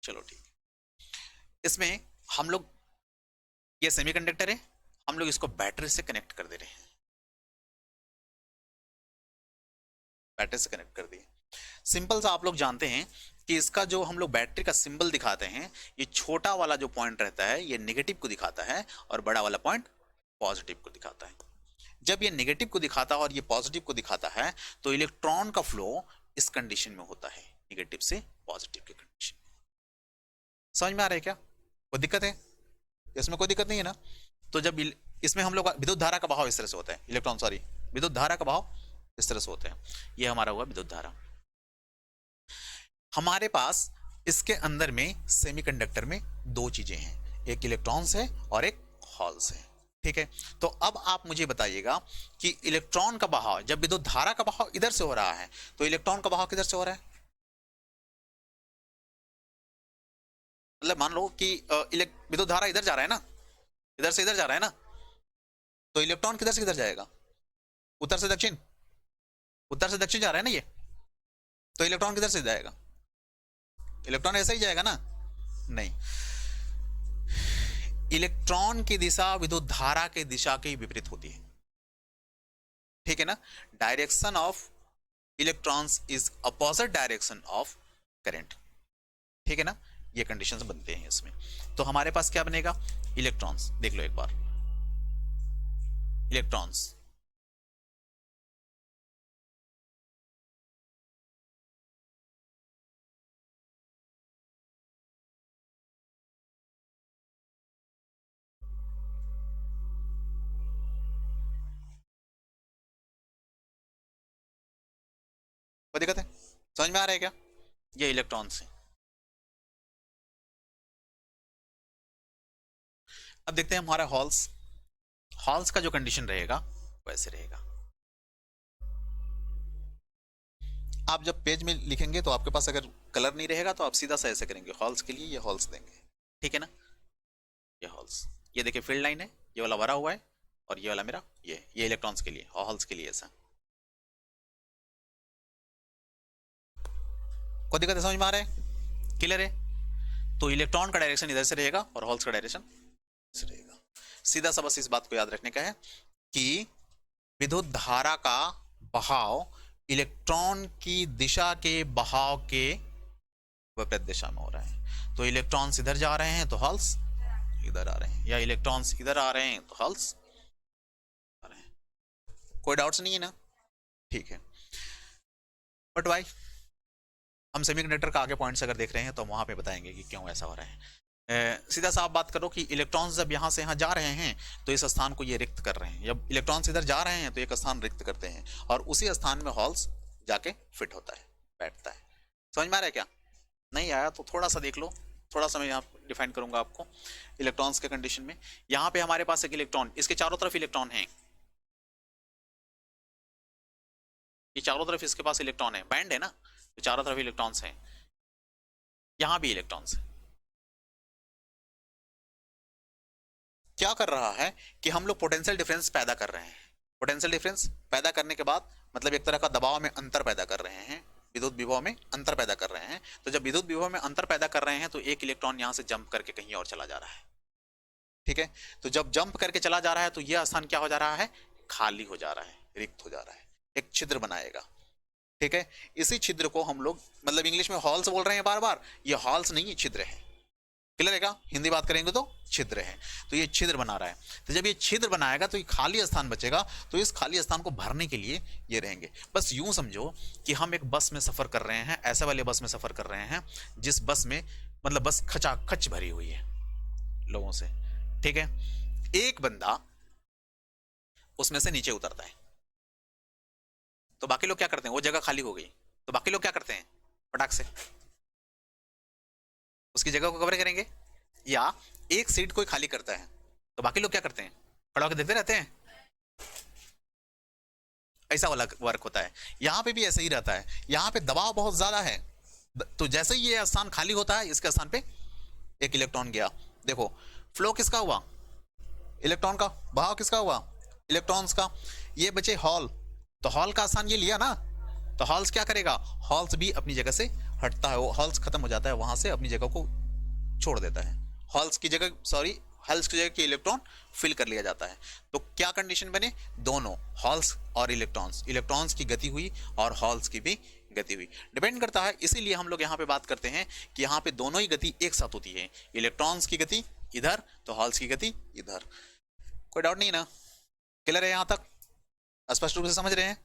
चलो ठीक है, इसमें हम लोग, ये सेमीकंडक्टर है, हम लोग इसको बैटरी से कनेक्ट कर दे रहे हैं, बैटरी से कनेक्ट कर दिए। सिंपल सा आप लोग जानते हैं कि इसका जो हम लोग बैटरी का सिंबल दिखाते हैं, ये छोटा वाला जो पॉइंट रहता है ये नेगेटिव को दिखाता है और बड़ा वाला पॉइंट पॉजिटिव को दिखाता है। जब ये नेगेटिव को दिखाता है और ये पॉजिटिव को दिखाता है तो इलेक्ट्रॉन का फ्लो इस कंडीशन में होता है, नेगेटिव से पॉजिटिव की कंडीशन। समझ में आ रहा है क्या? कोई दिक्कत है इसमें? कोई दिक्कत नहीं है ना? तो जब इसमें हम लोग विद्युत धारा का बहाव इस तरह से होता है, इलेक्ट्रॉन सॉरी विद्युत धारा का बहाव इस तरह से होते हैं। ये हमारा हुआ विद्युत धारा। हमारे पास इसके अंदर में सेमीकंडक्टर में दो चीजें हैं, एक इलेक्ट्रॉन्स है और एक होल्स है। ठीक है, तो अब आप मुझे बताइएगा कि इलेक्ट्रॉन का बहाव, जब विद्युत धारा का बहाव इधर से हो रहा है तो इलेक्ट्रॉन का बहाव किधर से हो रहा है? मतलब मान लो कि विद्युत धारा इधर जा रहा है ना, इधर से इधर जा रहा है ना, तो इलेक्ट्रॉन किधर से किधर जाएगा? उत्तर से दक्षिण, उत्तर से दक्षिण जा रहा है ना ये, तो इलेक्ट्रॉन किधर से जाएगा? इलेक्ट्रॉन ऐसा ही जाएगा ना? नहीं, इलेक्ट्रॉन की दिशा विद्युत धारा की दिशा के विपरीत होती है। ठीक है ना? Direction of electrons is opposite direction of current. ठीक है ना? ये कंडीशंस बनते हैं इसमें। तो हमारे पास क्या बनेगा? इलेक्ट्रॉन्स, देख लो एक बार, इलेक्ट्रॉन्स कोई दिक्कत है? समझ में आ रहा है क्या? ये इलेक्ट्रॉन्स हैं। अब देखते हैं हमारा हॉल्स। हॉल्स का जो कंडीशन रहेगा वैसे रहेगा। आप जब पेज में लिखेंगे तो आपके पास अगर कलर नहीं रहेगा तो आप सीधा सा ऐसे करेंगे, हॉल्स के लिए ये हॉल्स देंगे। ठीक है ना? ये हॉल्स, ये देखिए फील्ड लाइन है, ये वाला भरा हुआ है और ये वाला मेरा ये इलेक्ट्रॉन्स के लिए और हॉल्स के लिए ऐसा। कोई दिक्कत है? समझ में आ रहा है? क्लियर है? तो इलेक्ट्रॉन का डायरेक्शन इधर से रहेगा और हॉल्स का डायरेक्शन इधर से रहेगा। सीधा सा बस इस बात को याद रखने का है कि विद्युत धारा का बहाव इलेक्ट्रॉन की दिशा के बहाव के विपरीत दिशा में हो रहा है। तो इलेक्ट्रॉन्स इधर जा रहे हैं तो हॉल्स इधर आ रहे हैं, या इलेक्ट्रॉन्स इधर आ रहे हैं तो हॉल्स आ रहे हैं। कोई डाउट्स नहीं है ना? ठीक है, बट वाई हम सेमीकंडक्टर का आगे पॉइंट्स अगर देख रहे हैं तो वहां पे बताएंगे कि क्यों ऐसा हो रहा है। सीधा सा आप बात करो कि इलेक्ट्रॉन्स जब यहाँ से यहाँ जा रहे हैं तो इस स्थान को ये रिक्त कर रहे हैं, जब इलेक्ट्रॉन्स इधर जा रहे हैं तो एक स्थान रिक्त करते हैं और उसी स्थान में हॉल्स जाके फिट होता है, बैठता है। समझ में आ रहा है क्या? नहीं आया तो थोड़ा सा देख लो, थोड़ा सा मैं यहाँ डिफाइन करूंगा आपको इलेक्ट्रॉन्स के कंडीशन में। यहाँ पे हमारे पास एक इलेक्ट्रॉन, इसके चारों तरफ इलेक्ट्रॉन है, ये चारों तरफ इसके पास इलेक्ट्रॉन है, बैंड है ना, तो चारों तरफ इलेक्ट्रॉन्स हैं, यहाँ भी इलेक्ट्रॉन्स हैं। क्या कर रहा है कि हम लोग पोटेंशियल डिफरेंस पैदा कर रहे हैं। पोटेंशियल डिफरेंस पैदा करने के बाद मतलब एक तरह का दबाव में अंतर पैदा कर रहे हैं, विद्युत विभव में अंतर पैदा कर रहे हैं। तो जब विद्युत विभव में अंतर पैदा कर रहे हैं तो एक इलेक्ट्रॉन यहां से जंप करके कहीं और चला जा रहा है। ठीक है, तो जब जंप करके चला जा रहा है तो यह स्थान क्या हो जा रहा है? खाली हो जा रहा है, रिक्त हो जा रहा है, एक छिद्र बनाएगा। ठीक है, इसी छिद्र को हम लोग मतलब इंग्लिश में हॉल्स बोल रहे हैं बार बार, ये हॉल्स नहीं, ये छिद्र है। क्लियर है क्या? हिंदी बात करेंगे तो छिद्र है, तो ये छिद्र बना रहा है। तो जब ये छिद्र बनाएगा तो ये खाली स्थान बचेगा, तो इस खाली स्थान को भरने के लिए ये रहेंगे। बस यूं समझो कि हम एक बस में सफर कर रहे हैं, ऐसे वाले बस में सफर कर रहे हैं जिस बस में मतलब बस खचाखच भरी हुई है लोगों से। ठीक है, एक बंदा उसमें से नीचे उतरता है तो बाकी लोग क्या करते हैं? वो जगह खाली हो गई तो बाकी लोग क्या करते हैं? फटाक से उसकी जगह को कवर करेंगे, या एक सीट कोई खाली करता है तो बाकी लोग क्या करते हैं? खड़ा होकर देखते रहते हैं। ऐसा वाला वर्क होता है। यहां पे भी ऐसा ही रहता है, यहां पे दबाव बहुत ज्यादा है, तो जैसे ही ये स्थान खाली होता है इसके स्थान पे एक इलेक्ट्रॉन गया। देखो फ्लो किसका हुआ? इलेक्ट्रॉन का। बहाव किसका हुआ? इलेक्ट्रॉन्स का। ये बचे हॉल, तो हॉल का स्थान ये लिया ना, तो हॉल्स क्या करेगा? हॉल्स भी अपनी जगह से हटता है, वो हॉल्स खत्म हो जाता है, वहां से अपनी जगह को छोड़ देता है। हॉल्स की जगह हॉल्स की जगह की इलेक्ट्रॉन फिल कर लिया जाता है। तो क्या कंडीशन बने? दोनों हॉल्स और इलेक्ट्रॉन्स की गति हुई और हॉल्स की भी गति हुई, डिपेंड करता है। इसीलिए हम लोग यहाँ पे बात करते हैं कि यहाँ पे दोनों ही गति एक साथ होती है, इलेक्ट्रॉन्स की गति इधर तो हॉल्स की गति इधर। कोई डाउट नहीं ना? क्लियर है यहाँ तक? स्पष्ट रूप से समझ रहे हैं?